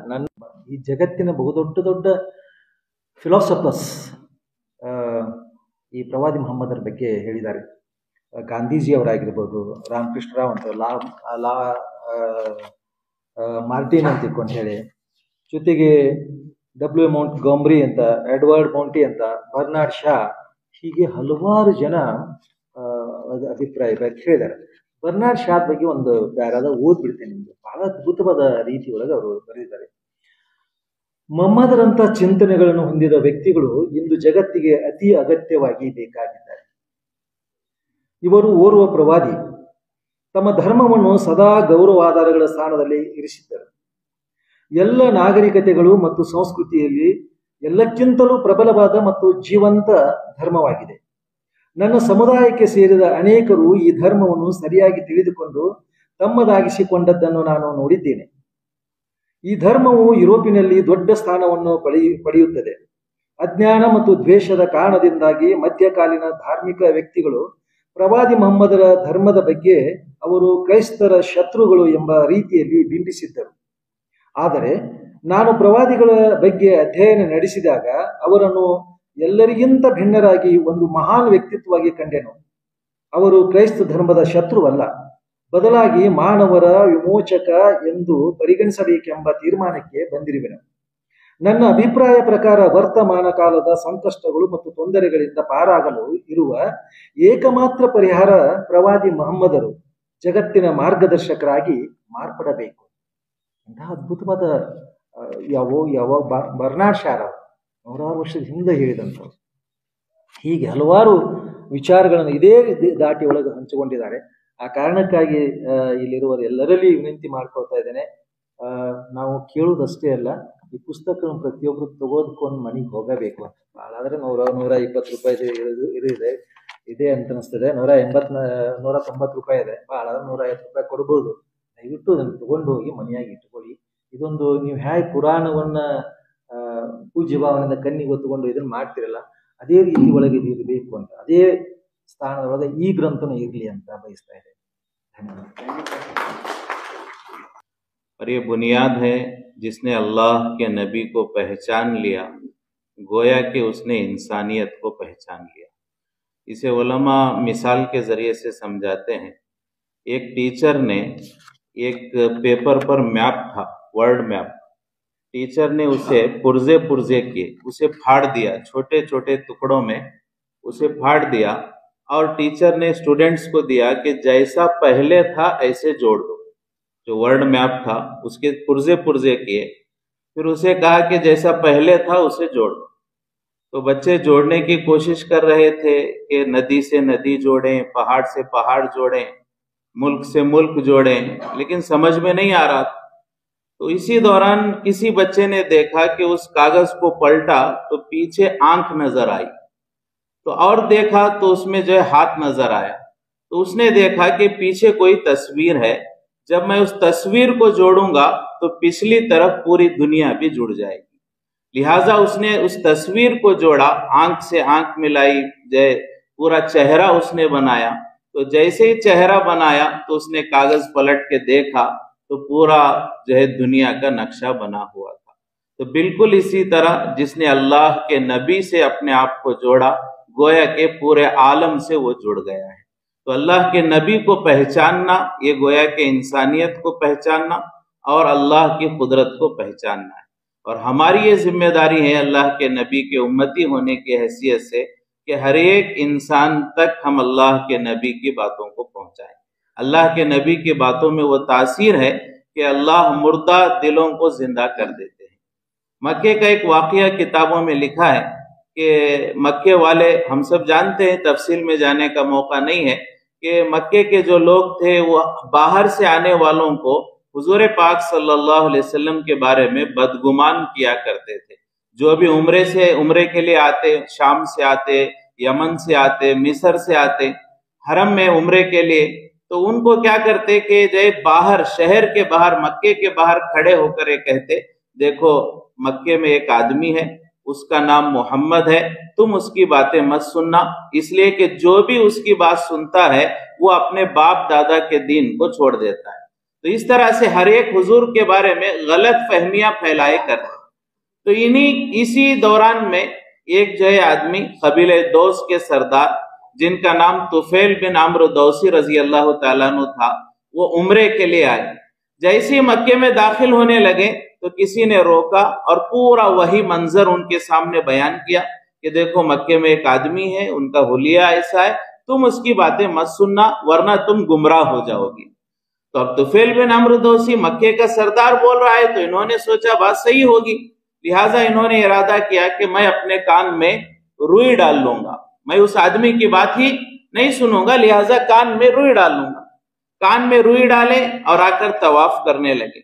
ಈ ಜಗತ್ತಿನ ಬಹುದೊಡ್ಡ ಫಿಲಾಸಫರ್ಸ್ ಈ ಪ್ರವಾದಿ ಮೊಹಮ್ಮದರ ಬಗ್ಗೆ ಹೇಳಿದ್ದಾರೆ. ಗಾಂಧೀಜಿಯವರಾಗಿರ್ಬೋದು, ರಾಮಕೃಷ್ಣ ರಾವ್ ಅಂತ, ಮಾರ್ಟಿನ್ ಅಂತ ತಿಳ್ಕೊಂಡು ಹೇಳಿ, ಜೊತೆಗೆ W. ಮಾಂಟ್ಗೊಮರಿ ಅಂತ, ಎಡ್ವರ್ಡ್ ಮೌಂಟಿ ಅಂತ, ಬರ್ನಾರ್ಡ್ ಶಾ, ಹೀಗೆ ಹಲವಾರು ಜನ ಅಭಿಪ್ರಾಯ ಹೇಳಿದ್ದಾರೆ. ಬರ್ನಾರ್ಡ್ ಶಾ ಬಗ್ಗೆ ಒಂದು ಪ್ಯಾರಾದ ಓದ್ಬಿಡ್ತೇನೆ ನಿಮಗೆ. ಬಹಳ ಅದ್ಭುತವಾದ ರೀತಿಯೊಳಗೆ ಅವರು ಬರೆದಿದ್ದಾರೆ. ಮೊಹಮ್ಮದರಂಥ ಚಿಂತನೆಗಳನ್ನು ಹೊಂದಿದ ವ್ಯಕ್ತಿಗಳು ಇಂದು ಜಗತ್ತಿಗೆ ಅತಿ ಅಗತ್ಯವಾಗಿ ಬೇಕಾಗಿದ್ದಾರೆ. ಇವರು ಓರ್ವ ಪ್ರವಾದಿ, ತಮ್ಮ ಧರ್ಮವನ್ನು ಸದಾ ಗೌರವಾಧಾರಗಳ ಸ್ಥಾನದಲ್ಲಿ ಇರಿಸಿದ್ದರು. ಎಲ್ಲ ನಾಗರಿಕತೆಗಳು ಮತ್ತು ಸಂಸ್ಕೃತಿಯಲ್ಲಿ ಎಲ್ಲಕ್ಕಿಂತಲೂ ಪ್ರಬಲವಾದ ಮತ್ತು ಜೀವಂತ ಧರ್ಮವಾಗಿದೆ. ನನ್ನ ಸಮುದಾಯಕ್ಕೆ ಸೇರಿದ ಅನೇಕರು ಈ ಧರ್ಮವನ್ನು ಸರಿಯಾಗಿ ತಿಳಿದುಕೊಂಡು ತಮ್ಮದಾಗಿಸಿಕೊಂಡದ್ದನ್ನು ನಾನು ನೋಡಿದ್ದೇನೆ. ಈ ಧರ್ಮವು ಯುರೋಪಿನಲ್ಲಿ ದೊಡ್ಡ ಸ್ಥಾನವನ್ನು ಪಡೆಯುತ್ತದೆ. ಅಜ್ಞಾನ ಮತ್ತು ದ್ವೇಷದ ಕಾರಣದಿಂದಾಗಿ ಮಧ್ಯಕಾಲೀನ ಧಾರ್ಮಿಕ ವ್ಯಕ್ತಿಗಳು ಪ್ರವಾದಿ ಮೊಹಮ್ಮದರ ಧರ್ಮದ ಬಗ್ಗೆ ಅವರು ಕ್ರೈಸ್ತರ ಶತ್ರುಗಳು ಎಂಬ ರೀತಿಯಲ್ಲಿ ಬಿಂಬಿಸಿದ್ದರು. ಆದರೆ ನಾನು ಪ್ರವಾದಿಗಳ ಬಗ್ಗೆ ಅಧ್ಯಯನ ನಡೆಸಿದಾಗ ಅವರನ್ನು ಎಲ್ಲರಿಗಿಂತ ಭಿನ್ನರಾಗಿ ಒಂದು ಮಹಾನ್ ವ್ಯಕ್ತಿತ್ವವಾಗಿ ಕಂಡೆನು. ಅವರು ಕ್ರೈಸ್ತ ಧರ್ಮದ ಶತ್ರುವಲ್ಲ, ಬದಲಾಗಿ ಮಾನವರ ವಿಮೋಚಕ ಎಂದು ಪರಿಗಣಿಸಬೇಕೆಂಬ ತೀರ್ಮಾನಕ್ಕೆ ಬಂದಿರುವೆನು. ನನ್ನ ಅಭಿಪ್ರಾಯ ಪ್ರಕಾರ ವರ್ತಮಾನ ಕಾಲದ ಸಂಕಷ್ಟಗಳು ಮತ್ತು ತೊಂದರೆಗಳಿಂದ ಪಾರಾಗಲು ಇರುವ ಏಕಮಾತ್ರ ಪರಿಹಾರ ಪ್ರವಾದಿ ಮೊಹಮ್ಮದರು ಜಗತ್ತಿನ ಮಾರ್ಗದರ್ಶಕರಾಗಿ ಮಾರ್ಪಡಬೇಕು. ಇಂತಹ ಅದ್ಭುತವಾದ ಯಾವ ಬರ್ನಾರ್ಡ್ ಶಾ ನೂರಾರು ವರ್ಷದ ಹಿಂದೆ ಹೇಳಿದಂಥವ್ರು. ಹೀಗೆ ಹಲವಾರು ವಿಚಾರಗಳನ್ನು ಇದೇ ದಾಟಿ ಒಳಗೆ ಹಂಚಿಕೊಂಡಿದ್ದಾರೆ. ಆ ಕಾರಣಕ್ಕಾಗಿ ಇಲ್ಲಿರುವವರು ಎಲ್ಲರಲ್ಲಿ ವಿನಂತಿ ಮಾಡ್ಕೊಳ್ತಾ ಇದ್ದೇನೆ, ನಾವು ಕೇಳುವುದಷ್ಟೇ ಅಲ್ಲ, ಈ ಪುಸ್ತಕವನ್ನು ಪ್ರತಿಯೊಬ್ಬರು ತೆಗೆದುಕೊಂಡು ಮನೆಗೆ ಹೋಗಬೇಕು ಅಂತ. ಭಾಳಾದರೆ 100-120 ರೂಪಾಯಿ ಇದೆ ಅಂತ ಅನಿಸ್ತದೆ. 190 ರೂಪಾಯಿ ಇದೆ, ಭಾಳಾದ್ರೆ 150 ರೂಪಾಯಿ ಕೊಡ್ಬೋದು. ದಯವಿಟ್ಟು ಅದನ್ನು ತಗೊಂಡು ಹೋಗಿ ಮನೆಯಾಗಿ ಇಟ್ಕೊಳ್ಳಿ. ಇದೊಂದು ನೀವು ಹೇಗೆ ಪುರಾಣವನ್ನ ಪೂಜ್ಯ ಭಾವನೆಯಿಂದ ಕಣ್ಣಿಗೆ ಹೊತ್ತುಕೊಂಡು ಇದನ್ನು ಮಾಡ್ತಿರಲ್ಲ, ಅದೇ ರೀತಿ ಒಳಗೆ ಇದು ಇರಬೇಕು ಅಂತ, ಅದೇ ಸ್ಥಾನದೊಳಗೆ ಈ ಗ್ರಂಥನೂ ಇರಲಿ ಅಂತ ಬಯಸ್ತಾ ಇದೆ. और ये बुनियाद है जिसने अल्लाह के नबी को पहचान लिया, गोया कि उसने इंसानियत को पहचान लिया। इसे उलमा मिसाल के ज़रिए से समझाते हैं। एक टीचर ने एक पेपर पर मैप था, वर्ल्ड मैप, टीचर ने उसे पुर्जे किए, उसे फाड़ दिया, छोटे छोटे टुकड़ों में उसे फाड़ दिया, और टीचर ने स्टूडेंट्स को दिया कि जैसा पहले था ऐसे जोड़ दो। जो वर्ल्ड मैप था उसके पुर्जे किए, फिर उसे कहा कि जैसा पहले था उसे जोड़ दो। तो बच्चे जोड़ने की कोशिश कर रहे थे कि नदी से नदी जोड़ें, पहाड़ से पहाड़ जोड़ें, मुल्क से मुल्क जोड़ें, लेकिन समझ में नहीं आ रहा था। तो इसी दौरान किसी बच्चे ने देखा कि उस कागज को पलटा तो पीछे आंख नजर आई, तो और देखा तो उसमें जो है हाथ नजर आया। तो उसने देखा कि पीछे कोई तस्वीर है, जब मैं उस तस्वीर को जोड़ूंगा तो पिछली तरफ पूरी दुनिया भी जुड़ जाएगी। लिहाजा उसने उस तस्वीर को जोड़ा, आंख से आंख मिलाई, जय पूरा चेहरा उसने बनाया। तो जैसे ही चेहरा बनाया तो उसने कागज पलट के देखा तो पूरा जो है दुनिया का नक्शा बना हुआ था। तो बिल्कुल इसी तरह जिसने अल्लाह के नबी से अपने आप को जोड़ा, गोया के पूरे आलम से वो जुड़ गया है। तो अल्लाह के नबी को पहचानना ये गोया के इंसानियत को पहचानना और अल्लाह की कुदरत को पहचानना है। और हमारी ये जिम्मेदारी है अल्लाह के नबी के उम्मती होने की हैसियत से कि हर एक इंसान तक हम अल्लाह के नबी की बातों को पहुंचाएं। अल्लाह के नबी की बातों में वो तासीर है कि अल्लाह मुर्दा दिलों को जिंदा कर देते हैं। मक्के का एक वाक़या किताबों में लिखा है कि मक्के वाले, हम सब जानते हैं, तफसील में जाने का मौका नहीं है, कि मक्के के जो लोग थे वो बाहर से आने वालों को हुजूर पाक सल्लल्लाहु अलैहि वसल्लम के बारे में बदगुमान किया करते थे। जो भी उम्रे के लिए आते, शाम से आते, यमन से आते, मिस्र से आते हरम में उम्रे के लिए, तो उनको क्या करते कि जब बाहर, शहर के बाहर, मक्के के बाहर खड़े होकर ये कहते, देखो मक्के में एक आदमी है, उसका नाम मोहम्मद है, तुम उसकी बातें मत सुनना, इसलिए कि जो भी उसकी बात सुनता है वो अपने बाप दादा के दीन को छोड़ देता है। तो इस तरह से हर एक हुजूर के बारे में गलत फहमियां फैलाए करते। तो इसी दौरान में एक जो है आदमी, कबीले दौस के सरदार जिनका नाम तुफैल बिन अम्र दौसी रजी अल्लाह ताला अन्हु था, वो उम्रे के लिए आए। जैसे ही मक्के में दाखिल होने लगे तो किसी ने रोका और पूरा वही मंजर उनके सामने बयान किया कि देखो मक्के में एक आदमी है, उनका हुलिया ऐसा है, तुम उसकी बातें मत सुनना वरना तुम गुमराह हो जाओगी। तो अब तुफैल बिन अम्र दौसी मक्के का सरदार बोल रहा है, तो इन्होंने सोचा बात सही होगी, लिहाजा इन्होंने इरादा किया कि मैं अपने कान में रुई डाल लूंगा, मैं उस आदमी की बात ही नहीं सुनूंगा, लिहाजा कान में रुई डाल लूंगा। कान में रुई डाले और आकर तवाफ करने लगे।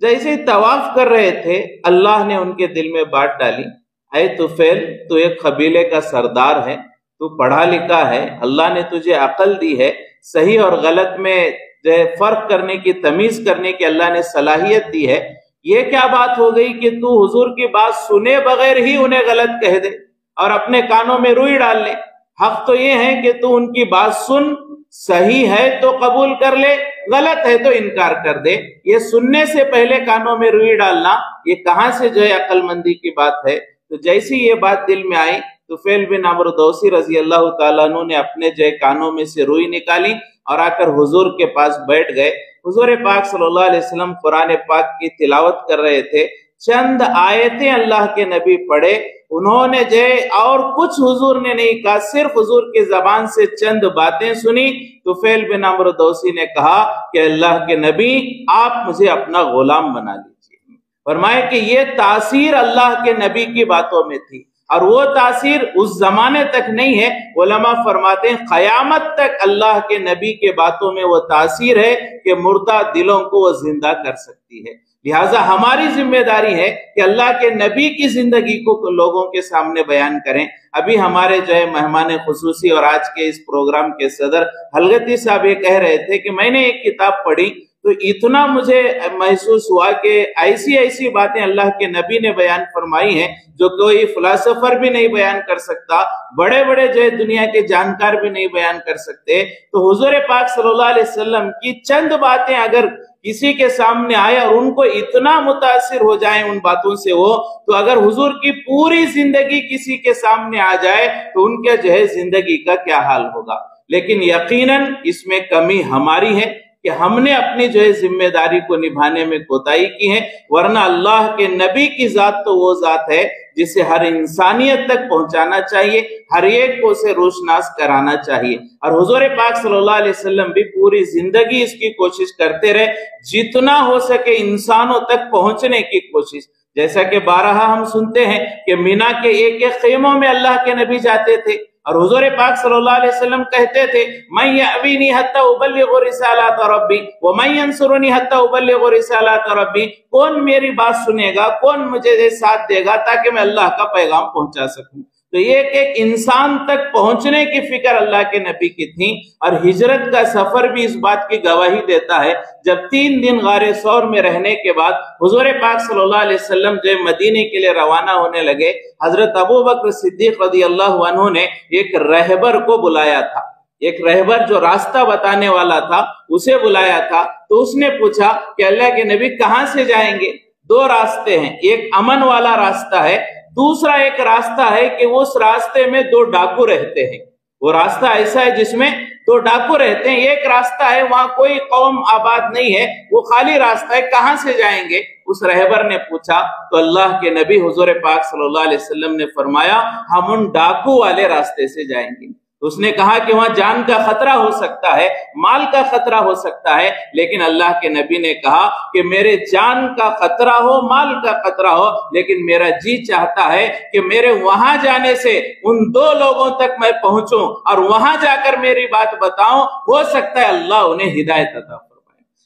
जैसे ही तवाफ कर रहे थे अल्लाह ने उनके दिल में बात डाली, ऐ तुफैल, तू एक कबीले का सरदार है, तू पढ़ा लिखा है, अल्लाह ने तुझे अकल दी है, सही और गलत में जो है फर्क करने की, तमीज करने की अल्लाह ने सलाहियत दी है। ये क्या बात हो गई कि तू हुजूर की बात सुने बगैर ही उन्हें गलत कह दे और अपने कानों में रुई डाल ले। हक तो ये है कि तू उनकी बात सुन, सही है तो कबूल कर ले, गलत है तो इनकार कर दे। ये सुनने से पहले कानों में रुई डालना, ये कहां से जो है अक्लमंदी की बात है। तो जैसी ये बात दिल में आई तो फेल बिन अमर दौसी रजी अल्लाह ताला अन्हु ने अपने जो कानों में से रुई निकाली और आकर हुजूर के पास बैठ गए। हुजूर पाक सल्लल्लाहु अलैहि वसल्लम कुरान पाक की तिलावत कर रहे थे। चंद आयतें अल्लाह के नबी पढ़े, उन्होंने जो और कुछ हुजूर ने नहीं कहा, सिर्फ हुजूर की जबान से चंद बातें सुनी। तो फेल बिन अमर दौसी ने कहा कि अल्लाह के नबी आप मुझे अपना गुलाम बना लीजिए। फरमाए कि ये तासीर अल्लाह के नबी की बातों में थी और वो तासीर उस जमाने तक नहीं है। उलमा फरमाते हैं क़यामत तक अल्लाह के नबी के बातों में वो तासीर है कि मुर्दा दिलों को वो जिंदा कर सकती है। लिहाजा हमारी जिम्मेदारी है कि अल्लाह के नबी की जिंदगी को लोगों के सामने बयान करें। अभी हमारे जो है मेहमान खुसूसी और आज के इस प्रोग्राम के सदर हलगती साहब ये कह रहे थे कि मैंने एक किताब पढ़ी तो इतना मुझे महसूस हुआ कि ऐसी ऐसी बातें अल्लाह के नबी ने बयान फरमाई हैं जो कोई फिलासफर भी नहीं बयान कर सकता, बड़े बड़े जो है दुनिया के जानकार भी नहीं बयान कर सकते। तो हुजूर पाक सल्लल्लाहु अलैहि वसल्लम की चंद बातें अगर किसी के सामने आए और उनको इतना मुतासिर हो जाए उन बातों से वो, तो अगर हुजूर की पूरी जिंदगी किसी के सामने आ जाए तो उनके जो है जिंदगी का क्या हाल होगा। लेकिन यकीनन इसमें कमी हमारी है कि हमने अपनी जो है जिम्मेदारी को निभाने में कोताही की है, वरना अल्लाह के नबी की जात तो वो जात है जिसे हर इंसानियत तक पहुंचाना चाहिए, हर एक को उसे रोशनास कराना चाहिए। और हुजूर पाक सल्लल्लाहु अलैहि वसल्लम भी पूरी जिंदगी इसकी कोशिश करते रहे, जितना हो सके इंसानों तक पहुंचने की कोशिश। जैसा कि बारहा हम सुनते हैं कि मीना के एक एक खेमों में अल्लाह के नबी जाते थे और हुजूर पाक सल्लल्लाहु अलैहि वसल्लम कहते थे मैं यअवीनी हत्ता उबल्लिगु रिसालात रब्बी व मैं यंसुरुनी हत्ता उबल्लिगु रिसालात रब्बी। कौन मेरी बात सुनेगा, कौन मुझे साथ देगा ताकि मैं अल्लाह का पैगाम पहुंचा सकूं। तो ये एक इंसान तक पहुंचने की फिक्र अल्लाह के नबी की थी। और हिजरत का सफर भी इस बात की गवाही देता है। जब 3 दिन गारे सौर में रहने के बाद हुजूर पाक सल्लल्लाहु अलैहि वसल्लम जो मदीने के लिए रवाना होने लगे, हजरत अबू बकर सिद्दीक रज़ियल्लाहु अन्हु ने एक रहबर को बुलाया था। एक रहबर जो रास्ता बताने वाला था उसे बुलाया था। तो उसने पूछा कि अल्लाह के नबी कहां से जाएंगे। 2 रास्ते हैं, एक अमन वाला रास्ता है, दूसरा एक रास्ता है कि उस रास्ते में 2 डाकू रहते हैं। वो रास्ता ऐसा है जिसमें 2 डाकू रहते हैं। एक रास्ता है वहां कोई कौम आबाद नहीं है, वो खाली रास्ता है, कहां से जाएंगे। उस रहबर ने पूछा तो अल्लाह के नबी हुजूर पाक सल्लल्लाहु अलैहि वसल्लम ने फरमाया हम उन डाकू वाले रास्ते से जाएंगे। तो उसने कहा कि वहां जान का खतरा हो सकता है, माल का खतरा हो सकता है, लेकिन अल्लाह के नबी ने कहा कि मेरे जान का खतरा हो, माल का खतरा हो, लेकिन मेरा जी चाहता है कि मेरे वहां जाने से उन 2 लोगों तक मैं पहुंचूं और वहां जाकर मेरी बात बताऊं, हो सकता है अल्लाह उन्हें हिदायत अता फरमाए।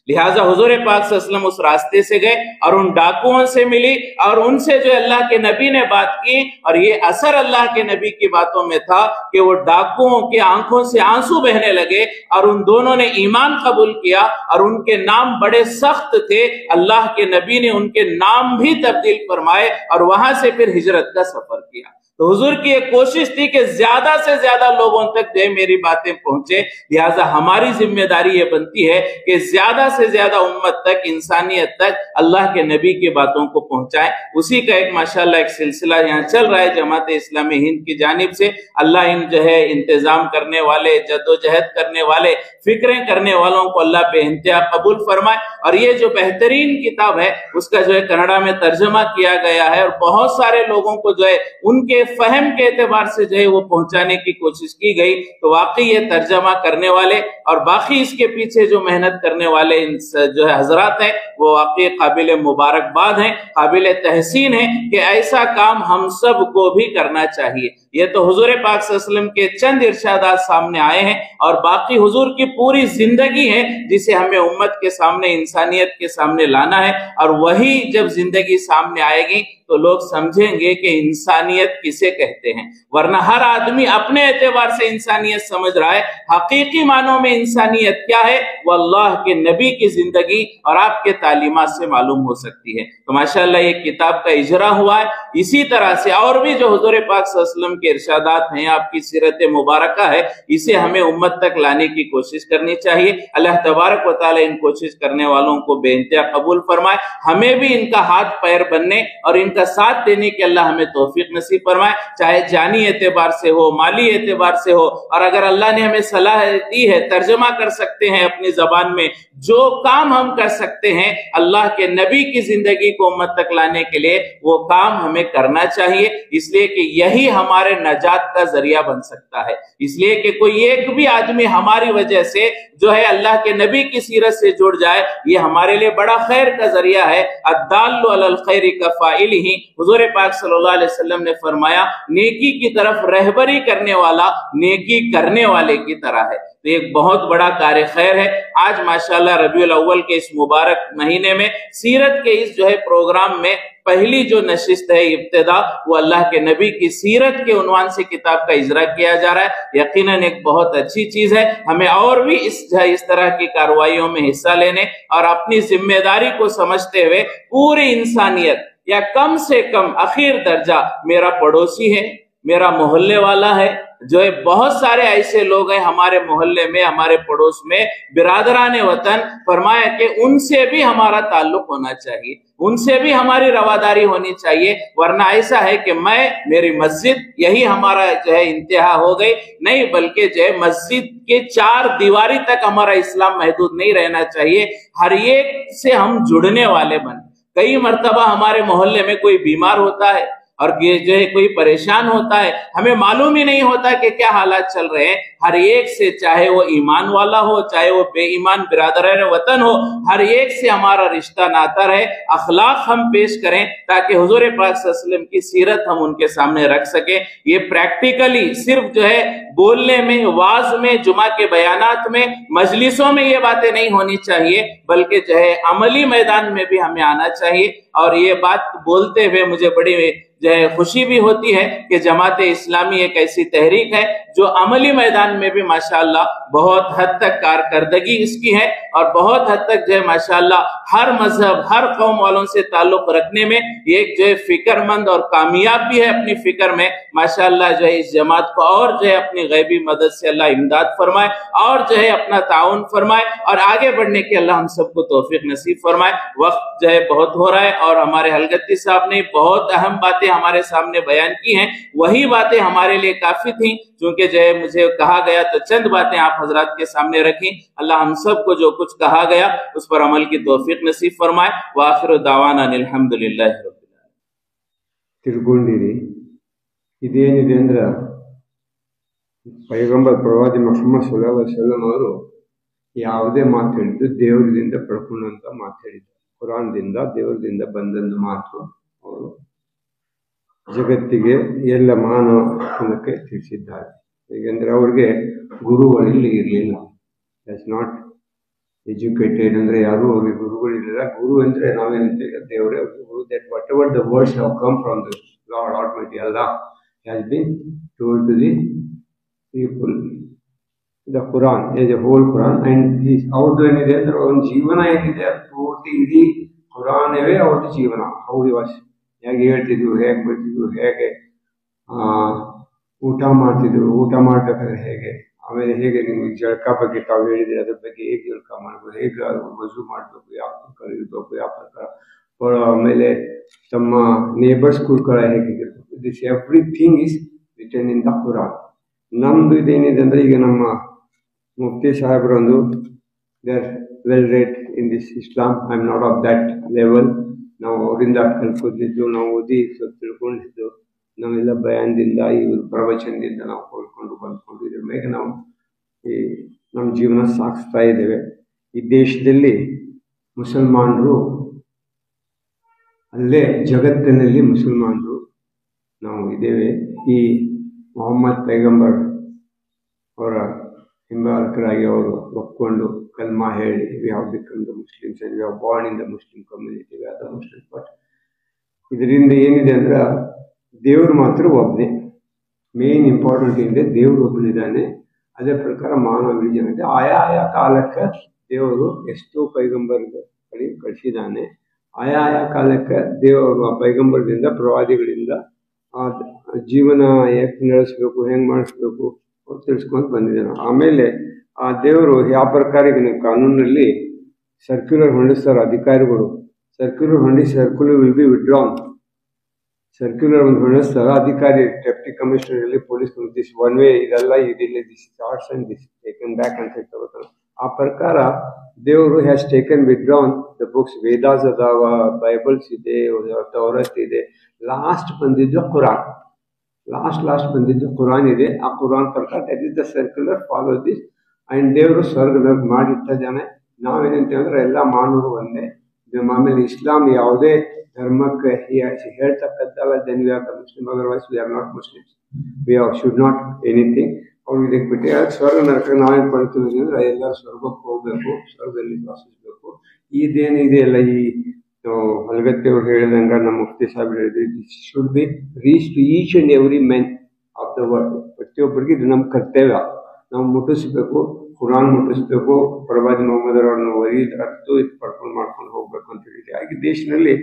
लिहाजा हुजूर पाक सल्लल्लाहु अलैहि वसल्लम उस रास्ते से गए और उन डाकुओं से मिली और उनसे जो अल्लाह के नबी ने बात की। और ये असर अल्लाह के नबी की बातों में था कि वो डाकुओं की आंखों से आंसू बहने लगे और उन दोनों ने ईमान कबूल किया और उनके नाम बड़े सख्त थे। अल्लाह के नबी ने उनके नाम भी तब्दील फरमाए और वहां से फिर हिजरत का सफर किया। तो हुजूर की एक कोशिश थी कि ज्यादा से ज्यादा लोगों तक जो मेरी बातें पहुंचे। लिहाजा हमारी जिम्मेदारी ये बनती है कि ज्यादा से ज्यादा उम्मत तक, इंसानियत तक अल्लाह के नबी की बातों को पहुंचाएं। उसी का एक माशाल्लाह एक सिलसिला यहाँ चल रहा है जमात इस्लामी हिंद की जानिब से। अल्लाह इन जो है इंतजाम करने वाले, जद्दोजहद करने वाले, फिक्रें करने वालों को अल्लाह बेइंतहा कबूल फरमाए। और ये जो बेहतरीन किताब है उसका जो है कन्नड़ा में तर्जमा किया गया है और बहुत सारे लोगों को जो है उनके फहम के एतबार से जो है वो पहुंचाने की कोशिश की गई। तो वाकई ये तर्जमा करने वाले और बाकी इसके पीछे जो मेहनत करने वाले जो है हजरात हैं वो वाकई काबिल मुबारकबाद हैं, काबिल तहसीन है कि ऐसा काम हम सब को भी करना चाहिए। ये तो हुजूर पाक सल्लल्लाहु अलैहि वसल्लम के चंद इरशादात सामने आए हैं और बाकी हुजूर की पूरी जिंदगी है जिसे हमें उम्मत के सामने, इंसानियत के सामने लाना है। और वही जब जिंदगी सामने आएगी तो लोग समझेंगे कि इंसानियत किसे कहते हैं, वरना हर आदमी अपने एतबार से इंसानियत समझ रहा है। हकीकी मानों में इंसानियत क्या है वो अल्लाह के नबी की जिंदगी और आपके तालीमात से मालूम हो सकती है। तो माशाअल्लाह ये किताब का इजरा हुआ है। इसी तरह से और भी जो हुजूर पाक सल्लल्लाहु अलैहि वसल्लम के इरशादात हैं, आपकी सीरत मुबारका है, इसे हमें उम्मत तक लाने की कोशिश करनी चाहिए। अल्लाह तबारक व तआला इन कोशिश करने वालों को बेइंतहा कबूल फरमाए, हमें भी इनका हाथ पैर बनने और इनका साथ देने के अल्लाह हमें तौफीक नसीब फरमाए, चाहे जानी एतबार से हो, माली एतबार से हो। और अगर अल्लाह ने हमें सलाह दी है, तर्जमा कर सकते हैं अपनी जबान में, जो काम हम कर सकते हैं अल्लाह के नबी की जिंदगी को उम्मत तक लाने के लिए, वो काम हमें करना चाहिए, इसलिए कि यही हमारे नजात का जरिया बन सकता है। इसलिए कि कोई एक भी आदमी हमारी वजह से जो है अल्लाह के नबी की सीरत से जुड़ जाए, ये हमारे लिए बड़ा खैर का जरिया है। अद्दाल्लु अलल खैरि कफाइलिही, हुजूर पाक सल्लल्लाहु अलैहि वसल्लम ने फरमाया, नेकी की तरफ रहबरी करने वाला नेकी करने वाले की तरह है। तो एक बहुत बड़ा कार्य खैर है। आज माशाअल्लाह रबीउल अव्वल के इस मुबारक महीने में सीरत के इस जो है प्रोग्राम में पहली जो नशिस्त है इब्तिदा, वो अल्लाह के नबी की सीरत के उन्वान से किताब का इजरा किया जा रहा है। यकीनन एक बहुत अच्छी चीज है। हमें और भी इस तरह की कार्रवाइयों में हिस्सा लेने और अपनी जिम्मेदारी को समझते हुए पूरी इंसानियत या कम से कम आखिर दर्जा मेरा पड़ोसी है, मेरा मोहल्ले वाला है, जो है बहुत सारे ऐसे लोग हैं हमारे मोहल्ले में, हमारे पड़ोस में, बिरादरान वतन, फरमाया कि उनसे भी हमारा ताल्लुक होना चाहिए, उनसे भी हमारी रवादारी होनी चाहिए। वरना ऐसा है कि मेरी मस्जिद यही हमारा जो है इंतहा हो गई, नहीं बल्कि जो है मस्जिद के चार दीवारी तक हमारा इस्लाम महदूद नहीं रहना चाहिए। हर एक से हम जुड़ने वाले बने। कई मर्तबा हमारे मोहल्ले में कोई बीमार होता है और ये जो है कोई परेशान होता है, हमें मालूम ही नहीं होता कि क्या हालात चल रहे हैं। हर एक से, चाहे वो ईमान वाला हो, चाहे वो बेईमान बिरादरान वतन हो, हर एक से हमारा रिश्ता नाता रहे, अखलाक हम पेश करें ताकि हुजूर पाक सल्लल्लाहु अलैहि वसल्लम की सीरत हम उनके सामने रख सके। ये प्रैक्टिकली सिर्फ जो है बोलने में, वाज में, जुमा के बयानात में, मजलिसों में ये बातें नहीं होनी चाहिए, बल्कि जो है अमली मैदान में भी हमें आना चाहिए। और ये बात बोलते हुए मुझे बड़ी जो है खुशी भी होती है कि जमात इस्लामी एक ऐसी तहरीक है जो अमली मैदान में भी माशाअल्लाह बहुत हद तक कारकर्दगी इसकी है और बहुत हद तक जो है माशाअल्लाह हर मजहब, हर कौम वालों से ताल्लुक रखने में एक जो है फिक्रमंद और कामयाब भी है अपनी फिक्र में। माशाअल्लाह जो है इस जमात को और जो है अपनी गैबी मदद से अल्लाह इमदाद फरमाए और जो है अपना ताउन फरमाए और आगे बढ़ने की अल्लाह हम सबको तौफीक नसीब फरमाए। वक्त जो है बहुत हो रहा है और हमारे हलगत्ती साहब ने बहुत अहम बातें हमारे सामने बयान की हैं, वही बातें हमारे लिए काफी थी। चूंकि जो है मुझे कहा गया तो चंद बातें आप हजरात के सामने रखी। अल्लाह हम सब को जो कुछ कहा गया उस पर अमल की तौफीक नसीब फरमाए। व आखिरु दावाना अल्हम्दुलिल्लाहि रब्बिल आलमीन। ತಿಳ್ಕೊಂಡಿರಿ ಇದೇನಿದೆ ಅಂದ್ರೆ ಪೈಗಂಬರ್ ಪ್ರವಾದಿ ಮೊಹಮ್ಮದ್ ಸಲ್ಲಲ್ಲಾಹು ಅಲೈಹಿ ವಸಲ್ಲಂ ಅವರು ಯಾವುದೇ ಮಾತು ಹೇಳಿದ್ದು ದೇವರದಿಂದ ಪಡ್ಕೊಂಡಂತ ಮಾತು ಹೇಳಿದ್ರು, ಕುರಾನ್ದಿಂದ ದೇವರದಿಂದ ಬಂದಂತ ಮಾತು ಅವರು ಜಗತ್ತಿಗೆ ಎಲ್ಲ ಮಾನವಕ್ಕೆ ತಿಳಿಸಿದ್ದಾರೆ. ಹೇಗೆಂದ್ರೆ ಅವ್ರಿಗೆ ಗುರುಗಳಿಲ್ಲಿ ಇರಲಿಲ್ಲ, ದಟ್ಸ್ ನಾಟ್ ಎಜುಕೇಟೆಡ್ ಅಂದ್ರೆ ಯಾರು ಅವ್ರಿಗೆ ಗುರುಗಳಿರಲಿಲ್ಲ. ಗುರು ಅಂದ್ರೆ ನಾವೇನಂತೇವೆ ದೇವರೇ ಗುರು. That whatever the words have come from the lord almighty Allah has been told to the people the Quran as a whole Quran. And ಅವ್ರದ್ದು ಏನಿದೆ ಅಂದ್ರೆ ಒಂದು ಜೀವನ ಏನಿದೆ ಪೂರ್ತಿ ಇಡೀ ಕುರಾನವೇ ಅವ್ರದ್ದು ಜೀವನ. ಹೌದು ವಾಸ್ ಹೇಗೆ ಹೇಳ್ತಿದ್ರು, ಹೇಗೆ ಬಿಡ್ತಿದ್ರು, ಹೇಗೆ ಊಟ ಮಾಡ್ತಿದ್ರು, ಊಟ ಮಾಡ್ಬೇಕಾದ್ರೆ ಹೇಗೆ, ಆಮೇಲೆ ಹೇಗೆ ನಿಮ್ಗೆ ಜಳಕ ಬಗ್ಗೆ ತಾವು ಹೇಳಿದ್ರೆ ಅದ್ರ ಬಗ್ಗೆ ಹೇಗೆ ಜಳಕ ಮಾಡ್ಬೋದು, ಹೇಗೆ ವಜು ಮಾಡಬೇಕು, ಯಾವ ಪ್ರಕಾರ ಇರಬೇಕು, ಯಾವ ಪ್ರಕಾರ, ಆಮೇಲೆ ತಮ್ಮ ನೇಬರ್ಸ್ ಕುಡ್ಕೊಳ ಹೇಗಿರ್ಬೇಕು, this everything is written in the Quran. ನಮ್ದು ಇದೇನಿದೆ ಅಂದ್ರೆ ಈಗ ನಮ್ಮ ಮುಫ್ತಿ ಸಾಹೇಬ್ರೊಂದು they are well rate in this Islam. I am not of that level. ನಾವು ಅವರಿಂದ ಕಲ್ಕೊಂಡಿದ್ದು, ನಾವು ಓದಿ ಸ್ವಲ್ಪ ತಿಳ್ಕೊಂಡಿದ್ದು, ನಾವೆಲ್ಲ ಬಯಾನ್ದಿಂದ ಇವ್ರ ಪ್ರವಚನದಿಂದ ನಾವು ಹೊಲ್ಕೊಂಡು ಬಂದ್ಕೊಂಡು ಇದ್ರ ಮೇಲೆ ನಾವು ಈ ನಮ್ಮ ಜೀವನ ಸಾಗಿಸ್ತಾ ಇದ್ದೇವೆ. ಈ ದೇಶದಲ್ಲಿ ಮುಸಲ್ಮಾನರು, ಅಲ್ಲೇ ಜಗತ್ತಿನಲ್ಲಿ ಮುಸಲ್ಮಾನರು ನಾವು ಇದ್ದೇವೆ. ಈ ಮೊಹಮ್ಮದ್ ಪೈಗಂಬರ್ ಅವರ ಹಿಂಬಾಲಕರಾಗಿ ಅವರು ಒಪ್ಕೊಂಡು ಕಲ್ಮಾ ಹೇಳಿ, we have become the Muslims and we have born in the Muslim community, V are the Muslims. But ಇದರಿಂದ ಏನಿದೆ ಅಂದ್ರೆ ದೇವರು ಮಾತ್ರ ಒಬ್ಬನೇ. ಮೇನ್ ಇಂಪಾರ್ಟೆಂಟ್ ಇದೆ, ದೇವರು ಒಬ್ಬನಿದ್ದಾನೆ. ಅದೇ ಪ್ರಕಾರ ಮಾನವ ಜನತೆ ಆಯಾ ಕಾಲಕ್ಕೆ ದೇವರು ಎಷ್ಟೋ ಪೈಗಂಬರ್ಗಳಿಗೆ ಕಳಿಸಿದ್ದಾನೆ. ಆಯಾ ಕಾಲಕ್ಕೆ ದೇವರು ಆ ಪೈಗಂಬರದಿಂದ, ಪ್ರವಾದಿಗಳಿಂದ ಆ ಜೀವನ ಯಾಕೆ ನಡೆಸಬೇಕು, ಹೆಂಗೆ ಮಾಡಿಸ್ಬೇಕು ಅವ್ರು ತಿಳಿಸ್ಕೊಂಡು ಬಂದಿದ್ದಾನೆ. ಆಮೇಲೆ ಆ ದೇವರು ಯಾವ ಪ್ರಕಾರ ಈಗ ನೀವು ಕಾನೂನಲ್ಲಿ ಸರ್ಕ್ಯುಲರ್ ಹೊಂದಿಸ್ತಾರೆ ಅಧಿಕಾರಿಗಳು, ಸರ್ಕ್ಯುಲರ್ ಹೊಂದಿಸಿ circular will be withdrawn. Circular ಒಂದು ಹೊಂದಿಸ್ತಾರೆ ಅಧಿಕಾರಿ, ಡೆಪ್ಟಿ ಕಮಿಷನರ್ ಅಲ್ಲಿ ಪೊಲೀಸ್, ದಿಸ್ ಒನ್ ವೇ, ಇದೆಲ್ಲ ಇದಿಲ್ಲ, this arts and this taken back ಅಂತ ಹೇಳ್ತಾರೆ. ಆ ಪ್ರಕಾರ ದೇವರು has taken withdrawn the books. Vedas ಅದಾವ, ಬೈಬಲ್ಸ್ ಇದೆ, ತೌರತ್ ಇದೆ. ಲಾಸ್ಟ್ ಬಂದಿದ್ದು ಕುರಾನ್. ಲಾಸ್ಟ್ ಬಂದಿದ್ದು ಕುರಾನ್ ಇದೆ. ಆ ಕುರಾನ್ ಪ್ರಕಾರ that is the circular, follow this. And ದೇವರು ಸ್ವರ್ಗದಲ್ಲಿ ಮಾಡಿಟ್ಟಿದ್ದಾನೆ. ನಾವೇನಂತೀವಿ ಅಂದ್ರೆ ಎಲ್ಲ ಮಾನವರು ಒಂದೇ. ಆಮೇಲೆ ಇಸ್ಲಾಂ ಯಾವುದೇ ಧರ್ಮಕ್ಕೆ ಹೇಳ್ತಕ್ಕಂಥಲ್ಲ, then we are the Muslim, otherwise we are not Muslims. We should not anything. ಅವ್ರು ಇದಕ್ಕೆ ಬಿಟ್ಟು ಸ್ವರ್ಗ ನರಕ ನಾವೇನು ಪಡ್ತೀವಿ ಅಂದ್ರೆ ಎಲ್ಲರೂ ಸ್ವರ್ಗಕ್ಕೆ ಹೋಗ್ಬೇಕು, ಸ್ವರ್ಗದಲ್ಲಿ ವಾಸಿಸ್ಬೇಕು. ಇದೇನಿದೆಯಲ್ಲ ಈ ಹಲಗತ್ತಿಯವ್ರು ಹೇಳಿದಂಗ, ನಮ್ಮ ಮುಫ್ತಿ ಸಾಹೇಬ್ ಹೇಳಿದ್ರು, this should be reach to each and every men of the world. ಪ್ರತಿಯೊಬ್ಬರಿಗೆ ಇದು ನಮ್ಮ ಕರ್ತವ್ಯ. ನಾವು ಮುಟ್ಟಿಸ್ಬೇಕು, ಕುರಾನ್ ಮುಟ್ಟಿಸ್ಬೇಕು, ಪ್ರವಾದಿ ಮೊಹಮ್ಮದ್ ಅವರನ್ನು ಅರ್ತು ಇದು ಪಡ್ಕೊಂಡು ಮಾಡ್ಕೊಂಡು ಹೋಗ್ಬೇಕು ಅಂತ ಹೇಳಿದೆ. ಹಾಗೆ ದೇಶದಲ್ಲಿ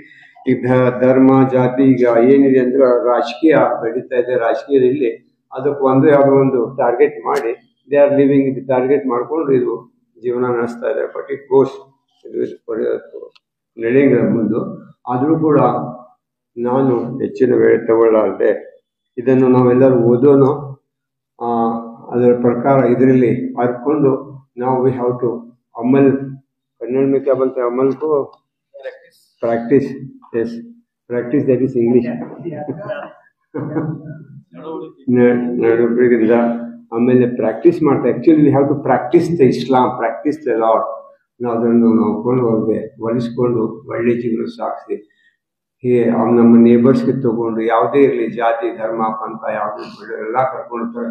ಈಗ ಧರ್ಮ ಜಾತಿ ಈಗ ಏನಿದೆ ಅಂದ್ರೆ ರಾಜಕೀಯ ಬೆಳೀತಾ ಇದೆ. ರಾಜಕೀಯದಲ್ಲಿ ಅದಕ್ಕೆ ಯಾವುದೋ ಒಂದು ಟಾರ್ಗೆಟ್ ಮಾಡಿ ದೇ ಆರ್ ಲಿವಿಂಗ್ ಇದು ಟಾರ್ಗೆಟ್ ಮಾಡಿಕೊಂಡು ಇದು ಜೀವನ ನಡೆಸ್ತಾ ಇದ್ದಾರೆ. ಬಟ್ ಇಟ್ ಗೋಸ್, ಇದು ನಡೆಯಂಗಿಲ್ಲ ಮುಂದೆ. ಆದರೂ ಕೂಡ ನಾನು ಹೆಚ್ಚಿನ ವೇಳೆ ತಗೊಳ್ಳಾರ್ದೆ ಇದನ್ನು ನಾವೆಲ್ಲರೂ ಓದೋನು, ಅದರ ಪ್ರಕಾರ ಇದರಲ್ಲಿ ಅರ್ಕೊಂಡು ನಾವು ವಿ ಹ್ಯಾವ್ ಟು ಅಮಲ್, ಕನ್ನಡ में क्या बोलते हैं अमल को, practice. Yes, practice that is English. ನಡುಬರಿಗಿಂದ ಆಮೇಲೆ ಪ್ರಾಕ್ಟೀಸ್ ಮಾಡ್ತಾ, actually we have to practice the Islam, practice the lord. ನಾವು ಅದನ್ನು ನೋಡ್ಕೊಂಡು ಹೋಗಿ ಒಲಿಸ್ಕೊಂಡು ಒಳ್ಳೆ ಜೀವನ ಸಾಗಿಸಿ ನಮ್ಮ ನೇಬರ್ಸ್ಗೆ ತಗೊಂಡು, ಯಾವುದೇ ಇರಲಿ ಜಾತಿ ಧರ್ಮ ಪಂಥ ಯಾವುದೇ ಎಲ್ಲ ಕರ್ಕೊಂಡು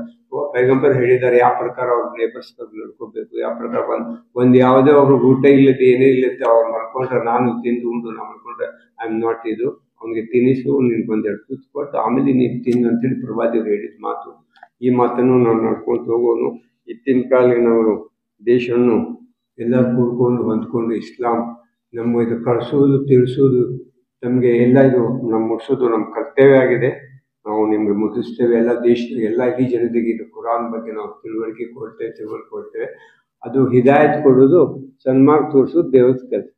ಪೈಗಂಬರ್ ಹೇಳಿದ್ದಾರೆ ಯಾವ ಪ್ರಕಾರ ಅವ್ರ ನೇಬರ್ಸ್ ನಡ್ಕೋಬೇಕು, ಯಾವ ಪ್ರಕಾರ ಒಂದು ಯಾವುದೇ ಅವ್ರಿಗೆ ಊಟ ಇಲ್ಲದೆ ಏನೇ ಇಲ್ಲತ್ತೆ ಅವ್ರು ಮಾಡ್ಕೊಂಡ್ರೆ, ನಾನು ತಿಂದು ಉಂಡು ನಾವು ಮಾಡ್ಕೊಂಡ್ರೆ ಐ ಆಮ್ ನಾಟ್ ಇದು, ಅವ್ನಿಗೆ ತಿನ್ನಿಸು, ನಿನ್ಗೆ ಒಂದೆರಡು ತುತ್ತು ಕೊಟ್ಟು ಆಮೇಲೆ ನೀನು ತಿನ್ನು ಅಂತೇಳಿ ಪ್ರವಾದಿಯವ್ರು ಹೇಳಿದ ಮಾತು. ಈ ಮಾತನ್ನು ನಾವು ನಡ್ಕೊಂಡು ಹೋಗೋನು. ಇತ್ತಿನ ಕಾಲಿಗೆ ನಾವು ದೇಶವನ್ನು ಎಲ್ಲ ಕೂಡ್ಕೊಂಡು ಹೊಂದ್ಕೊಂಡು ಇಸ್ಲಾಂ ನಮ್ಮ ಇದು ಕಳಿಸೋದು, ತಿಳಿಸೋದು, ನಮಗೆ ಎಲ್ಲ ಇದು ನಮ್ಮ ಮುಟ್ಸೋದು ನಮ್ಮ ಕರ್ತವ್ಯ ಆಗಿದೆ. ನಾವು ನಿಮ್ಗೆ ಮುಟ್ಟಿಸ್ತೇವೆ. ಎಲ್ಲ ದೇಶದ ಎಲ್ಲ ಇಡೀ ಜನತೆಗೆ ಇದು ಕುರಾನ್ ಬಗ್ಗೆ ನಾವು ತಿಳುವಳಿಕೆ ಕೊಡ್ತೇವೆ. ಅದು ಹಿದಾಯತ್ ಕೊಡೋದು, ಸನ್ಮಾರ್ಗ ತೋರಿಸೋದು ದೇವದ ಕೆಲಸ.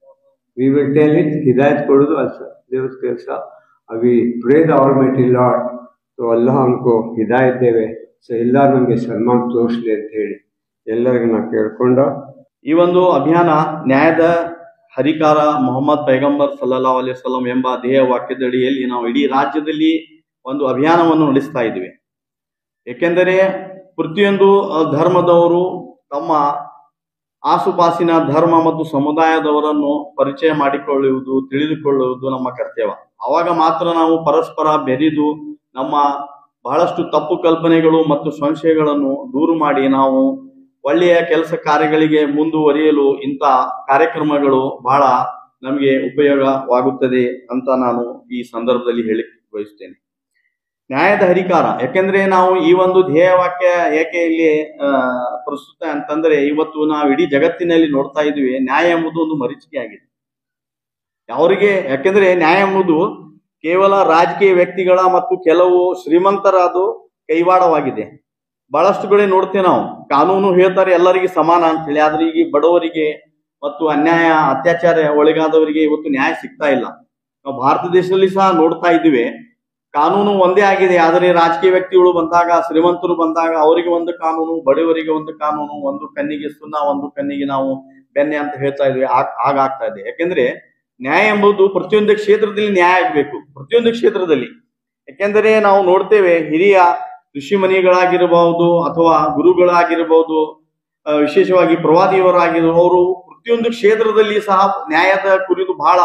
We will tell it, Hidayat ಕೊಡೋದು ಅದು ದೇವದ ಕೆಲಸ. We pray the almighty lord, so Allah हमको ಹಿದಾಯತ್ ದೇವೆ, ಸೊ ಎಲ್ಲ ನಮಗೆ ಸನ್ಮಾರ್ಗ ತೋರಿಸಲಿ ಅಂತ ಹೇಳಿ ಎಲ್ಲರಿಗೂ ನಾವು ಕೇಳ್ಕೊಂಡ ಈ ಒಂದು ಅಭಿಯಾನ ನ್ಯಾಯದ ಹರಿಕಾರ ಮೊಹಮ್ಮದ್ ಪೈಗಂಬರ್ ಸಲ್ಲಲ್ಲಾಹು ಅಲೈಹಿ ವಸಲ್ಲಂ ಎಂಬ ಧ್ಯೇಯ ವಾಕ್ಯದಡಿಯಲ್ಲಿ ನಾವು ಇಡೀ ರಾಜ್ಯದಲ್ಲಿ ಒಂದು ಅಭಿಯಾನವನ್ನು ನಡೆಸ್ತಾ ಇದ್ದೀವಿ. ಏಕೆಂದರೆ ಪ್ರತಿಯೊಂದು ಧರ್ಮದವರು ತಮ್ಮ ಆಸುಪಾಸಿನ ಧರ್ಮ ಮತ್ತು ಸಮುದಾಯದವರನ್ನು ಪರಿಚಯ ಮಾಡಿಕೊಳ್ಳುವುದು, ತಿಳಿದುಕೊಳ್ಳುವುದು ನಮ್ಮ ಕರ್ತವ್ಯ. ಆವಾಗ ಮಾತ್ರ ನಾವು ಪರಸ್ಪರ ಬೆರೆದು ನಮ್ಮ ಬಹಳಷ್ಟು ತಪ್ಪು ಕಲ್ಪನೆಗಳು ಮತ್ತು ಸಂಶಯಗಳನ್ನು ದೂರ ಮಾಡಿ ನಾವು ಒಳ್ಳೆಯ ಕೆಲಸ ಕಾರ್ಯಗಳಿಗೆ ಮುಂದುವರಿಯಲು ಇಂಥ ಕಾರ್ಯಕ್ರಮಗಳು ಬಹಳ ನಮಗೆ ಉಪಯೋಗವಾಗುತ್ತದೆ ಅಂತ ನಾನು ಈ ಸಂದರ್ಭದಲ್ಲಿ ಹೇಳಿ ಬಯಸ್ತೇನೆ. ನ್ಯಾಯದ ಹರಿಕಾರ, ಯಾಕೆಂದ್ರೆ ನಾವು ಈ ಒಂದು ಧ್ಯೇಯ ವಾಕ್ಯ ಏಕೆ ಇಲ್ಲಿ ಪ್ರಸ್ತುತ ಅಂತಂದ್ರೆ, ಇವತ್ತು ನಾವು ಇಡೀ ಜಗತ್ತಿನಲ್ಲಿ ನೋಡ್ತಾ ಇದ್ವಿ, ನ್ಯಾಯ ಎಂಬುದು ಒಂದು ಮರೀಚಿಕೆ ಆಗಿದೆ ಅವರಿಗೆ. ಯಾಕೆಂದ್ರೆ ನ್ಯಾಯ ಎಂಬುದು ಕೇವಲ ರಾಜಕೀಯ ವ್ಯಕ್ತಿಗಳ ಮತ್ತು ಕೆಲವು ಶ್ರೀಮಂತರಾದು ಕೈವಾಡವಾಗಿದೆ. ಬಹಳಷ್ಟು ಕಡೆ ನೋಡ್ತೇವೆ ನಾವು, ಕಾನೂನು ಹೇಳ್ತಾರೆ ಎಲ್ಲರಿಗೆ ಸಮಾನ ಅಂತ ಹೇಳಿ, ಆದ್ರೆ ಈಗ ಬಡವರಿಗೆ ಮತ್ತು ಅನ್ಯಾಯ ಅತ್ಯಾಚಾರ ಒಳಗಾದವರಿಗೆ ಇವತ್ತು ನ್ಯಾಯ ಸಿಗ್ತಾ ಇಲ್ಲ. ನಾವು ಭಾರತ ದೇಶದಲ್ಲಿ ಸಹ ನೋಡ್ತಾ ಇದ್ದೀವಿ, ಕಾನೂನು ಒಂದೇ ಆಗಿದೆ, ಆದರೆ ರಾಜಕೀಯ ವ್ಯಕ್ತಿಗಳು ಬಂದಾಗ, ಶ್ರೀಮಂತರು ಬಂದಾಗ ಅವರಿಗೆ ಒಂದು ಕಾನೂನು, ಬಡವರಿಗೆ ಒಂದು ಕಾನೂನು, ಒಂದು ಕಣ್ಣಿಗೆ ಸುಣ್ಣ, ಒಂದು ಕಣ್ಣಿಗೆ ನಾವು ಬೆಣ್ಣೆ ಅಂತ ಹೇಳ್ತಾ ಇದ್ವಿ. ಆಗ್ತಾ ಇದೆ. ಯಾಕೆಂದ್ರೆ ನ್ಯಾಯ ಎಂಬುದು ಪ್ರತಿಯೊಂದು ಕ್ಷೇತ್ರದಲ್ಲಿ ನ್ಯಾಯ ಆಗಬೇಕು, ಪ್ರತಿಯೊಂದು ಕ್ಷೇತ್ರದಲ್ಲಿ. ಯಾಕೆಂದರೆ ನಾವು ನೋಡ್ತೇವೆ, ಹಿರಿಯ ಋಷಿಮನಿಗಳಾಗಿರಬಹುದು ಅಥವಾ ಗುರುಗಳಾಗಿರಬಹುದು, ವಿಶೇಷವಾಗಿ ಪ್ರವಾದಿಯವರಾಗಿರುವ ಅವರು ಪ್ರತಿಯೊಂದು ಕ್ಷೇತ್ರದಲ್ಲಿ ಸಹ ನ್ಯಾಯದ ಕುರಿತು ಬಹಳ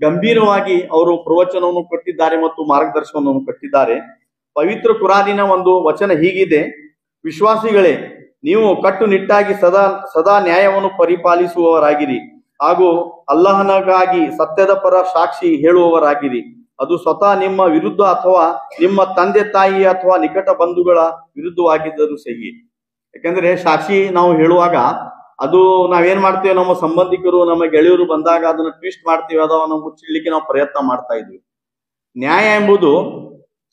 ಗಂಭೀರವಾಗಿ ಅವರು ಪ್ರವಚನವನ್ನು ಕೊಟ್ಟಿದ್ದಾರೆ ಮತ್ತು ಮಾರ್ಗದರ್ಶನವನ್ನು ಕೊಟ್ಟಿದ್ದಾರೆ. ಪವಿತ್ರ ಕುರಾನಿನ ಒಂದು ವಚನ ಹೀಗಿದೆ: ವಿಶ್ವಾಸಿಗಳೇ, ನೀವು ಕಟ್ಟುನಿಟ್ಟಾಗಿ ಸದಾ ನ್ಯಾಯವನ್ನು ಪರಿಪಾಲಿಸುವವರಾಗಿರಿ ಹಾಗೂ ಅಲ್ಲಾಹನಿಗಾಗಿ ಸತ್ಯದ ಪರ ಸಾಕ್ಷಿ ಹೇಳುವವರಾಗಿರಿ. ಅದು ಸ್ವತಃ ನಿಮ್ಮ ವಿರುದ್ಧ ಅಥವಾ ನಿಮ್ಮ ತಂದೆ ತಾಯಿ ಅಥವಾ ನಿಕಟ ಬಂಧುಗಳ ವಿರುದ್ಧವಾಗಿದ್ದರೂ ಸಹಿ. ಯಾಕಂದ್ರೆ ಸಾಕ್ಷಿ ನಾವು ಹೇಳುವಾಗ ಅದು ನಾವೇನ್ ಮಾಡ್ತೇವೆ, ನಮ್ಮ ಸಂಬಂಧಿಕರು ನಮ್ಮ ಗೆಳೆಯರು ಬಂದಾಗ ಅದನ್ನ ಟ್ವಿಸ್ಟ್ ಮಾಡ್ತೀವಿ, ಅದನ್ನು ಮುಚ್ಚಿಡ್ಲಿಕ್ಕೆ ನಾವು ಪ್ರಯತ್ನ ಮಾಡ್ತಾ ಇದ್ವಿ. ನ್ಯಾಯ ಎಂಬುದು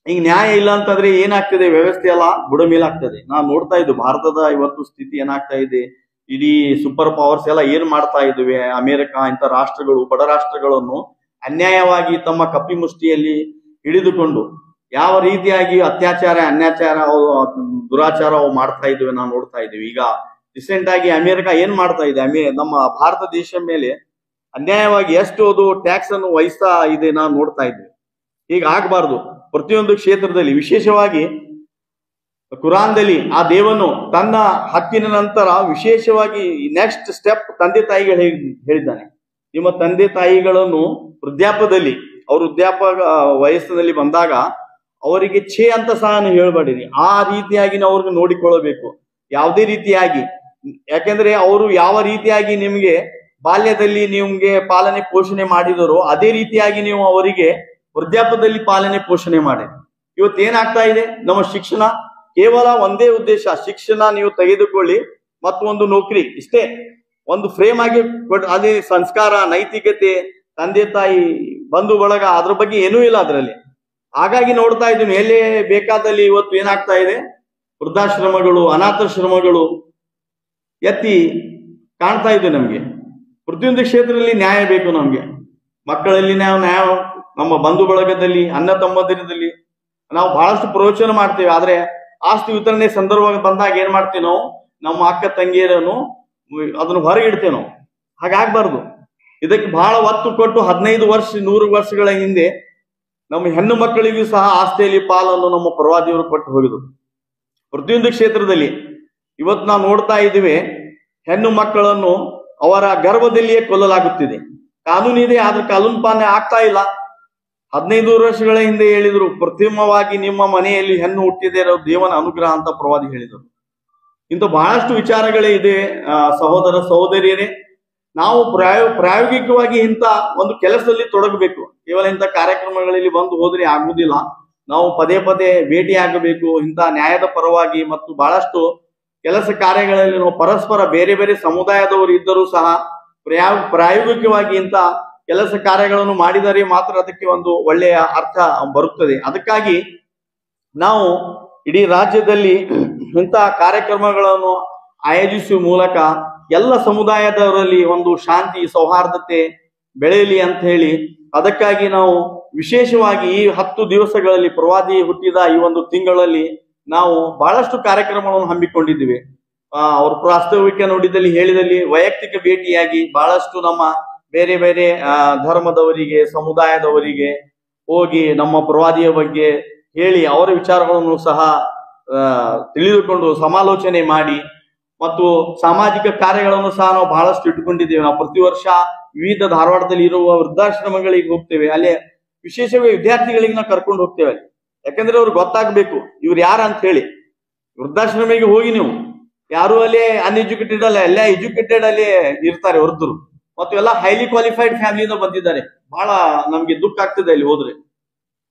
ಈಗ ನ್ಯಾಯ ಇಲ್ಲ ಅಂತಂದ್ರೆ ಏನಾಗ್ತದೆ, ವ್ಯವಸ್ಥೆ ಎಲ್ಲ ಬುಡಮೇಲಾಗ್ತದೆ. ನಾವು ನೋಡ್ತಾ ಇದ್ವಿ ಭಾರತದ ಇವತ್ತು ಸ್ಥಿತಿ ಏನಾಗ್ತಾ ಇದೆ. ಇಡೀ ಸೂಪರ್ ಪವರ್ಸ್ ಎಲ್ಲ ಏನ್ ಮಾಡ್ತಾ ಇದ್ವಿ, ಅಮೆರಿಕ ಇಂಥ ರಾಷ್ಟ್ರಗಳು ಬಡ ರಾಷ್ಟ್ರಗಳನ್ನು ಅನ್ಯಾಯವಾಗಿ ತಮ್ಮ ಕಪ್ಪಿ ಮುಷ್ಟಿಯಲ್ಲಿ ಹಿಡಿದುಕೊಂಡು ಯಾವ ರೀತಿಯಾಗಿ ಅತ್ಯಾಚಾರ ಅನ್ಯಾಚಾರ ದುರಾಚಾರ ಮಾಡ್ತಾ ಇದ್ವಿ ನಾವು ನೋಡ್ತಾ ಇದ್ವಿ. ಈಗ ರೀಸೆಂಟ್ ಆಗಿ ಅಮೆರಿಕ ಏನ್ ಮಾಡ್ತಾ ಇದೆ, ನಮ್ಮ ಭಾರತ ದೇಶ ಮೇಲೆ ಅನ್ಯಾಯವಾಗಿ ಎಷ್ಟು ಅದು ಟ್ಯಾಕ್ಸ್ ಅನ್ನು ವಹಿಸ್ತಾ ಇದೆ ನಾವು ನೋಡ್ತಾ ಇದ್ವಿ. ಈಗ ಆಗ್ಬಾರ್ದು. ಪ್ರತಿಯೊಂದು ಕ್ಷೇತ್ರದಲ್ಲಿ ವಿಶೇಷವಾಗಿ ಕುರಾನ್ದಲ್ಲಿ ಆ ದೇವನು ತನ್ನ ಹಕ್ಕಿನ ನಂತರ ವಿಶೇಷವಾಗಿ ನೆಕ್ಸ್ಟ್ ಸ್ಟೆಪ್ ತಂದೆ ತಾಯಿಗಳು ಹೇಳಿದ್ದಾನೆ. ನಿಮ್ಮ ತಂದೆ ತಾಯಿಗಳನ್ನು ವೃದ್ಧಾಪ್ಯದಲ್ಲಿ ಅವರು ವೃದ್ಧಾಪ್ಯ ವಯಸ್ಸಿನಲ್ಲಿ ಬಂದಾಗ ಅವರಿಗೆ ಛೇ ಅಂತ ಸಹ ಹೇಳ್ಬೇಡಿರಿ. ಆ ರೀತಿಯಾಗಿ ನಾವು ಅವ್ರಿಗೆ ನೋಡಿಕೊಳ್ಳಬೇಕು ಯಾವುದೇ ರೀತಿಯಾಗಿ. ಯಾಕೆಂದ್ರೆ ಅವರು ಯಾವ ರೀತಿಯಾಗಿ ನಿಮ್ಗೆ ಬಾಲ್ಯದಲ್ಲಿ ನಿಮ್ಗೆ ಪಾಲನೆ ಪೋಷಣೆ ಮಾಡಿದರೋ ಅದೇ ರೀತಿಯಾಗಿ ನೀವು ಅವರಿಗೆ ವೃದ್ಧಾಪ್ಯದಲ್ಲಿ ಪಾಲನೆ ಪೋಷಣೆ ಮಾಡಿ. ಇವತ್ತೇನಾಗ್ತಾ ಇದೆ, ನಮ್ಮ ಶಿಕ್ಷಣ ಕೇವಲ ಒಂದೇ ಉದ್ದೇಶ, ಶಿಕ್ಷಣ ನೀವು ತೆಗೆದುಕೊಳ್ಳಿ ಮತ್ತು ಒಂದು ನೌಕರಿ, ಇಷ್ಟೇ ಒಂದು ಫ್ರೇಮ್ ಆಗಿ ಅದೇ ಸಂಸ್ಕಾರ ನೈತಿಕತೆ ತಂದೆ ತಾಯಿ ಬಂಧು ಬಳಗ ಅದ್ರ ಬಗ್ಗೆ ಏನೂ ಇಲ್ಲ ಅದರಲ್ಲಿ. ಹಾಗಾಗಿ ನೋಡ್ತಾ ಇದ್ದೀನಿ ಎಲ್ಲೇ ಬೇಕಾದಲ್ಲಿ ಇವತ್ತು ಏನಾಗ್ತಾ ಇದೆ, ವೃದ್ಧಾಶ್ರಮಗಳು ಅನಾಥಾಶ್ರಮಗಳು ಎತ್ತಿ ಕಾಣ್ತಾ ಇದೆ. ನಮ್ಗೆ ಪ್ರತಿಯೊಂದು ಕ್ಷೇತ್ರದಲ್ಲಿ ನ್ಯಾಯ ಬೇಕು. ನಮ್ಗೆ ಮಕ್ಕಳಲ್ಲಿ ನಾವು ನ್ಯಾಯ, ನಮ್ಮ ಬಂಧು ಬಳಗದಲ್ಲಿ ಅಣ್ಣ ತಮ್ಮಂದಿರದಲ್ಲಿ ನಾವು ಬಹಳಷ್ಟು ಪ್ರವಚನ ಮಾಡ್ತೇವೆ. ಆದ್ರೆ ಆಸ್ತಿ ವಿತರಣೆ ಸಂದರ್ಭ ಬಂದಾಗ ಏನ್ ಮಾಡ್ತೀವಿ ನಾವು, ನಮ್ಮ ಅಕ್ಕ ತಂಗಿಯರನ್ನು ಅದನ್ನು ಹೊರಗಿಡ್ತೇವೆ ನಾವು. ಹಾಗಾಗ್ಬಾರ್ದು. ಇದಕ್ಕೆ ಬಹಳ ಒತ್ತು ಕೊಟ್ಟು 15 ವರ್ಷ 100 ವರ್ಷಗಳ ಹಿಂದೆ ನಮ್ಮ ಹೆಣ್ಣು ಮಕ್ಕಳಿಗೂ ಸಹ ಆಸ್ತಿಯಲ್ಲಿ ಪಾಲನ್ನು ನಮ್ಮ ಪ್ರವಾದಿಯವರು ಕೊಟ್ಟು ಹೋಗಿದ್ರು. ಪ್ರತಿಯೊಂದು ಕ್ಷೇತ್ರದಲ್ಲಿ ಇವತ್ತು ನಾವು ನೋಡ್ತಾ ಇದ್ದೀವಿ, ಹೆಣ್ಣು ಮಕ್ಕಳನ್ನು ಅವರ ಗರ್ಭದಲ್ಲಿಯೇ ಕೊಲ್ಲಲಾಗುತ್ತಿದೆ. ಕಾನೂನಿದೆ, ಆದ್ರೆ ಕಾನೂನು ಪಾಲನೆ ಆಗ್ತಾ ಇಲ್ಲ. 15 ವರ್ಷಗಳ ಹಿಂದೆ ಹೇಳಿದ್ರು, ಪ್ರಥಮವಾಗಿ ನಿಮ್ಮ ಮನೆಯಲ್ಲಿ ಹೆಣ್ಣು ಹುಟ್ಟಿದೆ ದೇವನ ಅನುಗ್ರಹ ಅಂತ ಪ್ರವಾದಿ ಹೇಳಿದರು. ಇಂಥ ಬಹಳಷ್ಟು ವಿಚಾರಗಳೇ ಇದೆ. ಸಹೋದರ ಸಹೋದರಿಯರೇ, ನಾವು ಪ್ರಾಯೋಗಿಕವಾಗಿ ಇಂಥ ಒಂದು ಕೆಲಸದಲ್ಲಿ ತೊಡಗಬೇಕು. ಕೇವಲ ಇಂಥ ಕಾರ್ಯಕ್ರಮಗಳಲ್ಲಿ ಬಂದು ಹೋದ್ರೆ ಆಗುವುದಿಲ್ಲ. ನಾವು ಪದೇ ಪದೇ ಭೇಟಿ ಆಗಬೇಕು ಇಂಥ ನ್ಯಾಯದ ಪರವಾಗಿ. ಮತ್ತು ಬಹಳಷ್ಟು ಕೆಲಸ ಕಾರ್ಯಗಳಲ್ಲಿ ನಾವು ಪರಸ್ಪರ ಬೇರೆ ಬೇರೆ ಸಮುದಾಯದವರು ಇದ್ದರೂ ಸಹ ಪ್ರಾಯೋಗಿಕವಾಗಿ ಇಂಥ ಕೆಲಸ ಕಾರ್ಯಗಳನ್ನು ಮಾಡಿದರೆ ಮಾತ್ರ ಅದಕ್ಕೆ ಒಂದು ಒಳ್ಳೆಯ ಅರ್ಥ ಬರುತ್ತದೆ. ಅದಕ್ಕಾಗಿ ನಾವು ಇಡೀ ರಾಜ್ಯದಲ್ಲಿ ಇಂಥ ಕಾರ್ಯಕ್ರಮಗಳನ್ನು ಆಯೋಜಿಸುವ ಮೂಲಕ ಎಲ್ಲ ಸಮುದಾಯದವರಲ್ಲಿ ಒಂದು ಶಾಂತಿ ಸೌಹಾರ್ದತೆ ಬೆಳೆಯಲಿ ಅಂತ ಹೇಳಿ, ಅದಕ್ಕಾಗಿ ನಾವು ವಿಶೇಷವಾಗಿ ಈ 10 ದಿವಸಗಳಲ್ಲಿ ಪ್ರವಾದಿ ಹುಟ್ಟಿದ ಈ ಒಂದು ತಿಂಗಳಲ್ಲಿ ನಾವು ಬಹಳಷ್ಟು ಕಾರ್ಯಕ್ರಮಗಳನ್ನು ಹಮ್ಮಿಕೊಂಡಿದ್ದೀವಿ. ಅವ್ರ ಪ್ರಾಸ್ತಾವಿಕ ನುಡಿದಲ್ಲಿ ಹೇಳಿದಲ್ಲಿ ವೈಯಕ್ತಿಕ ಭೇಟಿಯಾಗಿ ಬಹಳಷ್ಟು ನಮ್ಮ ಬೇರೆ ಬೇರೆ ಧರ್ಮದವರಿಗೆ ಸಮುದಾಯದವರಿಗೆ ಹೋಗಿ ನಮ್ಮ ಪ್ರವಾದಿಯ ಬಗ್ಗೆ ಹೇಳಿ ಅವರ ವಿಚಾರಗಳನ್ನು ಸಹ ತಿಳಿದುಕೊಂಡು ಸಮಾಲೋಚನೆ ಮಾಡಿ ಮತ್ತು ಸಾಮಾಜಿಕ ಕಾರ್ಯಗಳನ್ನು ಸಹ ನಾವು ಬಹಳಷ್ಟು ಇಟ್ಟುಕೊಂಡಿದ್ದೇವೆ. ನಾವು ಪ್ರತಿ ವರ್ಷ ವಿವಿಧ ಧಾರವಾಡದಲ್ಲಿ ಇರುವ ವೃದ್ಧಾಶ್ರಮಗಳಿಗೆ ಹೋಗ್ತೇವೆ. ಅಲ್ಲಿ ವಿಶೇಷವಾಗಿ ವಿದ್ಯಾರ್ಥಿಗಳಿಗೆ ನಾವು ಕರ್ಕೊಂಡು ಹೋಗ್ತೇವೆ. ಯಾಕಂದ್ರೆ ಅವ್ರಿಗೆ ಗೊತ್ತಾಗ್ಬೇಕು ಇವ್ರು ಯಾರು ಅಂತ ಹೇಳಿ. ವೃದ್ಧಾಶ್ರಮಿಗೆ ಹೋಗಿ ನೀವು ಯಾರು ಅಲ್ಲಿ ಅನ್ಎಜುಕೇಟೆಡ್ ಅಲ್ಲ, ಎಲ್ಲ ಎಜುಕೇಟೆಡ್ ಅಲ್ಲಿ ಇರ್ತಾರೆ ವೃದ್ಧರು ಮತ್ತು ಎಲ್ಲ ಹೈಲಿ ಕ್ವಾಲಿಫೈಡ್ ಫ್ಯಾಮಿಲಿಯಿಂದ ಬಂದಿದ್ದಾರೆ. ಬಹಳ ನಮ್ಗೆ ದುಃಖ ಆಗ್ತದೆ ಅಲ್ಲಿ ಹೋದ್ರೆ.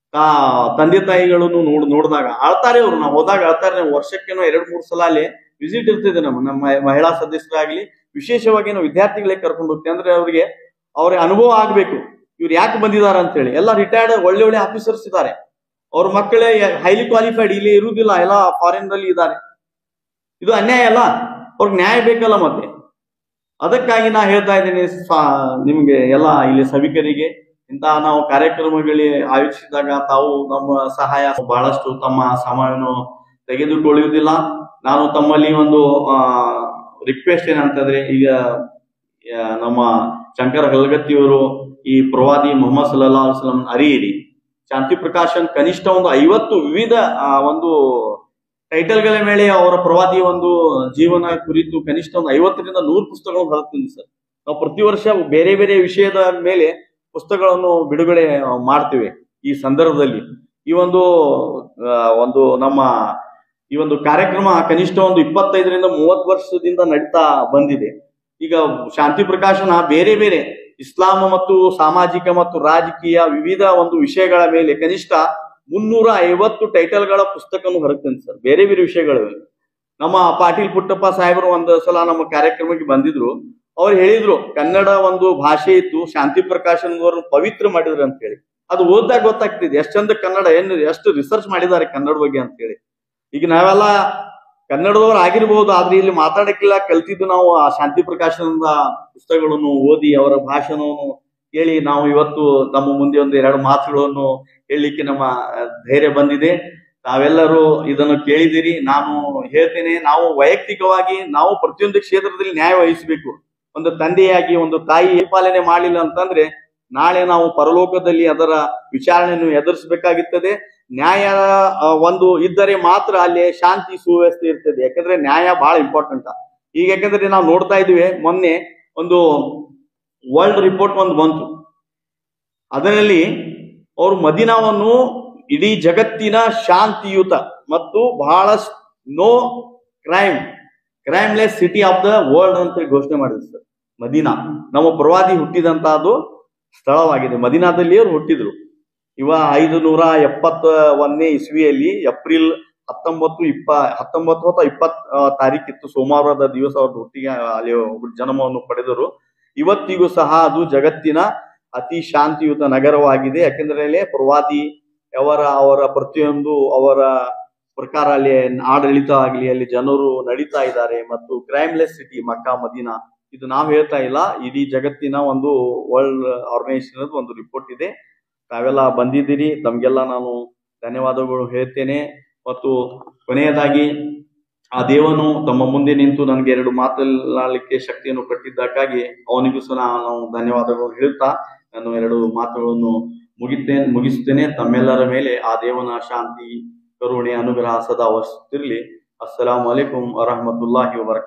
ತಂದೆ ತಾಯಿಗಳನ್ನು ನೋಡಿದಾಗ ಅಳ್ತಾರೆ ಅವರು. ನಾವು ಹೋದಾಗ ಅಳ್ತಾರೆ. ನಾವು ವರ್ಷಕ್ಕೇನೋ 2-3 ಸಲ ಅಲ್ಲಿ ವಿಸಿಟ್ ಇರ್ತದೆ. ನಮ್ಮ ಮಹಿಳಾ ಸದಸ್ಯರಾಗ್ಲಿ ವಿಶೇಷವಾಗಿ ನಾವು ವಿದ್ಯಾರ್ಥಿಗಳಿಗೆ ಕರ್ಕೊಂಡು ಹೋಗ್ತೀವಿ. ಅಂದ್ರೆ ಅವ್ರಿಗೆ ಅನುಭವ ಆಗ್ಬೇಕು ಇವ್ರು ಯಾಕೆ ಬಂದಿದ್ದಾರೆ ಅಂತ ಹೇಳಿ. ಎಲ್ಲ ರಿಟೈರ್ಡ್ ಒಳ್ಳೆ ಆಫೀಸರ್ಸ್ ಇದ್ದಾರೆ. ಅವ್ರ ಮಕ್ಕಳೇ ಹೈಲಿ ಕ್ವಾಲಿಫೈಡ್, ಇಲ್ಲಿ ಇರುವುದಿಲ್ಲ, ಎಲ್ಲ ಫಾರಿನ್ ನಲ್ಲಿ ಇದ್ದಾರೆ. ಇದು ಅನ್ಯಾಯ ಅಲ್ಲ, ಅವ್ರಿಗೆ ನ್ಯಾಯ ಬೇಕಲ್ಲ. ಮತ್ತೆ ಅದಕ್ಕಾಗಿ ನಾ ಹೇಳ್ತಾ ಇದ್ದೀನಿ ನಿಮ್ಗೆ ಎಲ್ಲ ಇಲ್ಲಿ ಸಭಿಕರಿಗೆ, ಇಂತಹ ನಾವು ಕಾರ್ಯಕ್ರಮಗಳಿಗೆ ಆಯೋಜಿಸಿದಾಗ ತಾವು ನಮ್ಮ ಸಹಾಯ ಬಹಳಷ್ಟು ತಮ್ಮ ಸಮಯವನ್ನು ತೆಗೆದುಕೊಳ್ಳುವುದಿಲ್ಲ. ನಾನು ತಮ್ಮಲ್ಲಿ ಒಂದು ರಿಕ್ವೆಸ್ಟ್ ಏನಂತಂದ್ರೆ, ಈಗ ನಮ್ಮ ಶಂಕರ ಹಲಗತ್ತಿಯವರು ಈ ಪ್ರವಾದಿ ಮೊಹಮ್ಮದ್ ಸಲ್ಲಲ್ಲಾಹು ಅಲೈಹಿ ವಸಲ್ಲಂ ಅರಿಯಿರಿ, ಶಾಂತಿ ಪ್ರಕಾಶನ್ ಕನಿಷ್ಠ ಒಂದು 50 ವಿವಿಧ ಒಂದು ಟೈಟಲ್ಗಳ ಮೇಲೆ ಅವರ ಪ್ರವಾದಿ ಒಂದು ಜೀವನ ಕುರಿತು ಕನಿಷ್ಠ ಒಂದು 50ರಿಂದ 100 ಪುಸ್ತಕಗಳು ಬರುತ್ತದೆ ಸರ್. ನಾವು ಪ್ರತಿ ವರ್ಷ ಬೇರೆ ಬೇರೆ ವಿಷಯದ ಮೇಲೆ ಪುಸ್ತಕಗಳನ್ನು ಬಿಡುಗಡೆ ಮಾಡ್ತೀವಿ. ಈ ಸಂದರ್ಭದಲ್ಲಿ ಈ ಒಂದು ನಮ್ಮ ಈ ಒಂದು ಕಾರ್ಯಕ್ರಮ ಕನಿಷ್ಠ ಒಂದು 25ರಿಂದ 30 ವರ್ಷದಿಂದ ನಡೀತಾ ಬಂದಿದೆ. ಈಗ ಶಾಂತಿ ಪ್ರಕಾಶನ ಬೇರೆ ಬೇರೆ ಇಸ್ಲಾಂ ಮತ್ತು ಸಾಮಾಜಿಕ ಮತ್ತು ರಾಜಕೀಯ ವಿವಿಧ ಒಂದು ವಿಷಯಗಳ ಮೇಲೆ ಕನಿಷ್ಠ 350 ಟೈಟಲ್ಗಳ ಪುಸ್ತಕವನ್ನು ಹೊರಗ್ತೇನೆ ಸರ್. ಬೇರೆ ಬೇರೆ ವಿಷಯಗಳು. ನಮ್ಮ ಪಾಟೀಲ್ ಪುಟ್ಟಪ್ಪ ಸಾಹೇಬರು ಒಂದು ಸಲ ನಮ್ಮ ಕಾರ್ಯಕ್ರಮಕ್ಕೆ ಬಂದಿದ್ರು. ಅವ್ರು ಹೇಳಿದ್ರು ಕನ್ನಡ ಒಂದು ಭಾಷೆ ಇತ್ತು, ಶಾಂತಿ ಪ್ರಕಾಶನದವ್ರನ್ನ ಪವಿತ್ರ ಮಾಡಿದ್ರು ಅಂತ ಹೇಳಿ. ಅದು ಓದ್ದಾಗ ಗೊತ್ತಾಗ್ತಿದೆ ಎಷ್ಟು ಚಂದ ಕನ್ನಡ ಎಷ್ಟು ರಿಸರ್ಚ್ ಮಾಡಿದ್ದಾರೆ ಕನ್ನಡ ಬಗ್ಗೆ ಅಂತ ಹೇಳಿ. ಈಗ ನಾವೆಲ್ಲ ಕನ್ನಡದವ್ರು ಆಗಿರ್ಬೋದು, ಆದ್ರೆ ಇಲ್ಲಿ ಮಾತಾಡಕ್ಕಿಲ್ಲ, ಕಲ್ತಿದ್ದು ನಾವು ಆ ಶಾಂತಿ ಪ್ರಕಾಶನದ ಪುಸ್ತಕಗಳನ್ನು ಓದಿ ಅವರ ಭಾಷಣವನ್ನು ಕೇಳಿ ನಾವು ಇವತ್ತು ನಮ್ಮ ಮುಂದೆ ಒಂದು 2 ಮಾತುಗಳನ್ನು ಹೇಳಲಿಕ್ಕೆ ನಮ್ಮ ಧೈರ್ಯ ಬಂದಿದೆ. ತಾವೆಲ್ಲರೂ ಇದನ್ನು ಕೇಳಿದಿರಿ. ನಾನು ಹೇಳ್ತೇನೆ, ನಾವು ವೈಯಕ್ತಿಕವಾಗಿ ನಾವು ಪ್ರತಿಯೊಂದು ಕ್ಷೇತ್ರದಲ್ಲಿ ನ್ಯಾಯ ವಹಿಸಬೇಕು. ಒಂದು ತಂದೆಯಾಗಿ ಒಂದು ತಾಯಿ ಪಾಲನೆ ಮಾಡಲಿಲ್ಲ ಅಂತಂದ್ರೆ ನಾಳೆ ನಾವು ಪರಲೋಕದಲ್ಲಿ ಅದರ ವಿಚಾರಣೆಯನ್ನು ಎದುರಿಸಬೇಕಾಗುತ್ತದೆ. ನ್ಯಾಯ ಒಂದು ಇದ್ದರೆ ಮಾತ್ರ ಅಲ್ಲಿ ಶಾಂತಿ ಸುವ್ಯವಸ್ಥೆ ಇರ್ತದೆ. ಯಾಕಂದ್ರೆ ನ್ಯಾಯ ಬಹಳ ಇಂಪಾರ್ಟೆಂಟ್. ಈಗ ಯಾಕಂದ್ರೆ ನಾವು ನೋಡ್ತಾ ಇದೀವಿ, ಮೊನ್ನೆ ಒಂದು ವರ್ಲ್ಡ್ ರಿಪೋರ್ಟ್ ಒಂದು ಬಂತು. ಅದರಲ್ಲಿ ಅವರು ಮದೀನಾವನ್ನು ಇಡೀ ಜಗತ್ತಿನ ಶಾಂತಿಯುತ ಮತ್ತು ಬಹಳ no crimeless city of the world ಅಂತ ಘೋಷಣೆ ಮಾಡಿದ್ರು ಸರ್. ಮದೀನಾ ನಮ್ಮ ಪ್ರವಾದಿ ಹುಟ್ಟಿದಂತಹದ್ದು ಸ್ಥಳವಾಗಿದೆ. ಮದೀನಾದಲ್ಲಿ ಅವರು ಹುಟ್ಟಿದ್ರು. 571ನೇ ಇಸ್ವಿಯಲ್ಲಿ ಏಪ್ರಿಲ್ 1920 ತಾರೀಕಿತ್ತು, ಸೋಮವಾರದ ದಿವಸ ಅವ್ರ ಹುಟ್ಟಿಗೆ ಅಲ್ಲಿ ಜನ್ಮವನ್ನು ಪಡೆದರು. ಇವತ್ತಿಗೂ ಸಹ ಅದು ಜಗತ್ತಿನ ಅತಿ ಶಾಂತಿಯುತ ನಗರವಾಗಿದೆ. ಯಾಕೆಂದ್ರೆ ಪ್ರವಾದಿ ಅವರ ಪ್ರತಿಯೊಂದು ಅವರ ಪ್ರಕಾರ ಅಲ್ಲಿ ಆಡಳಿತ ಆಗಲಿ, ಅಲ್ಲಿ ಜನರು ನಡೀತಾ ಇದ್ದಾರೆ. ಮತ್ತು ಕ್ರೈಮ್ಲೆಸ್ ಸಿಟಿ ಮಕ್ಕಾ ಮದೀನಾ, ಇದು ನಾವು ಹೇಳ್ತಾ ಇಲ್ಲ, ಇಡೀ ಜಗತ್ತಿನ ಒಂದು ವರ್ಲ್ಡ್ ಆರ್ಗನೈಸೇಷನ್ ಒಂದು ರಿಪೋರ್ಟ್ ಇದೆ. ತಾವೆಲ್ಲ ಬಂದಿದ್ದೀರಿ, ತಮ್ಗೆಲ್ಲ ನಾನು ಧನ್ಯವಾದಗಳು ಹೇಳ್ತೇನೆ. ಮತ್ತು ಕೊನೆಯದಾಗಿ ಆ ದೇವನು ತಮ್ಮ ಮುಂದೆ ನಿಂತು ನನಗೆ 2 ಮಾತನಾಡಲಿಕ್ಕೆ ಶಕ್ತಿಯನ್ನು ಕೊಟ್ಟಿದ್ದಕ್ಕಾಗಿ ಅವನಿಗೂ ಸಹ ನಾನು ಧನ್ಯವಾದಗಳು ಹೇಳ್ತಾ ನಾನು 2 ಮಾತುಗಳನ್ನು ಮುಗಿಸ್ತೇನೆ. ತಮ್ಮೆಲ್ಲರ ಮೇಲೆ ಆ ದೇವನ ಶಾಂತಿ, ಕರುಣೆ, ಅನುಗ್ರಹ ಸದಾ ವಹಿಸುತ್ತಿರಲಿ. ಅಸ್ಸಲಾಮು ಅಲೈಕುಂ ವರಹಮತುಲ್ಲಾಹಿ ವಬರಕಾತುಹು.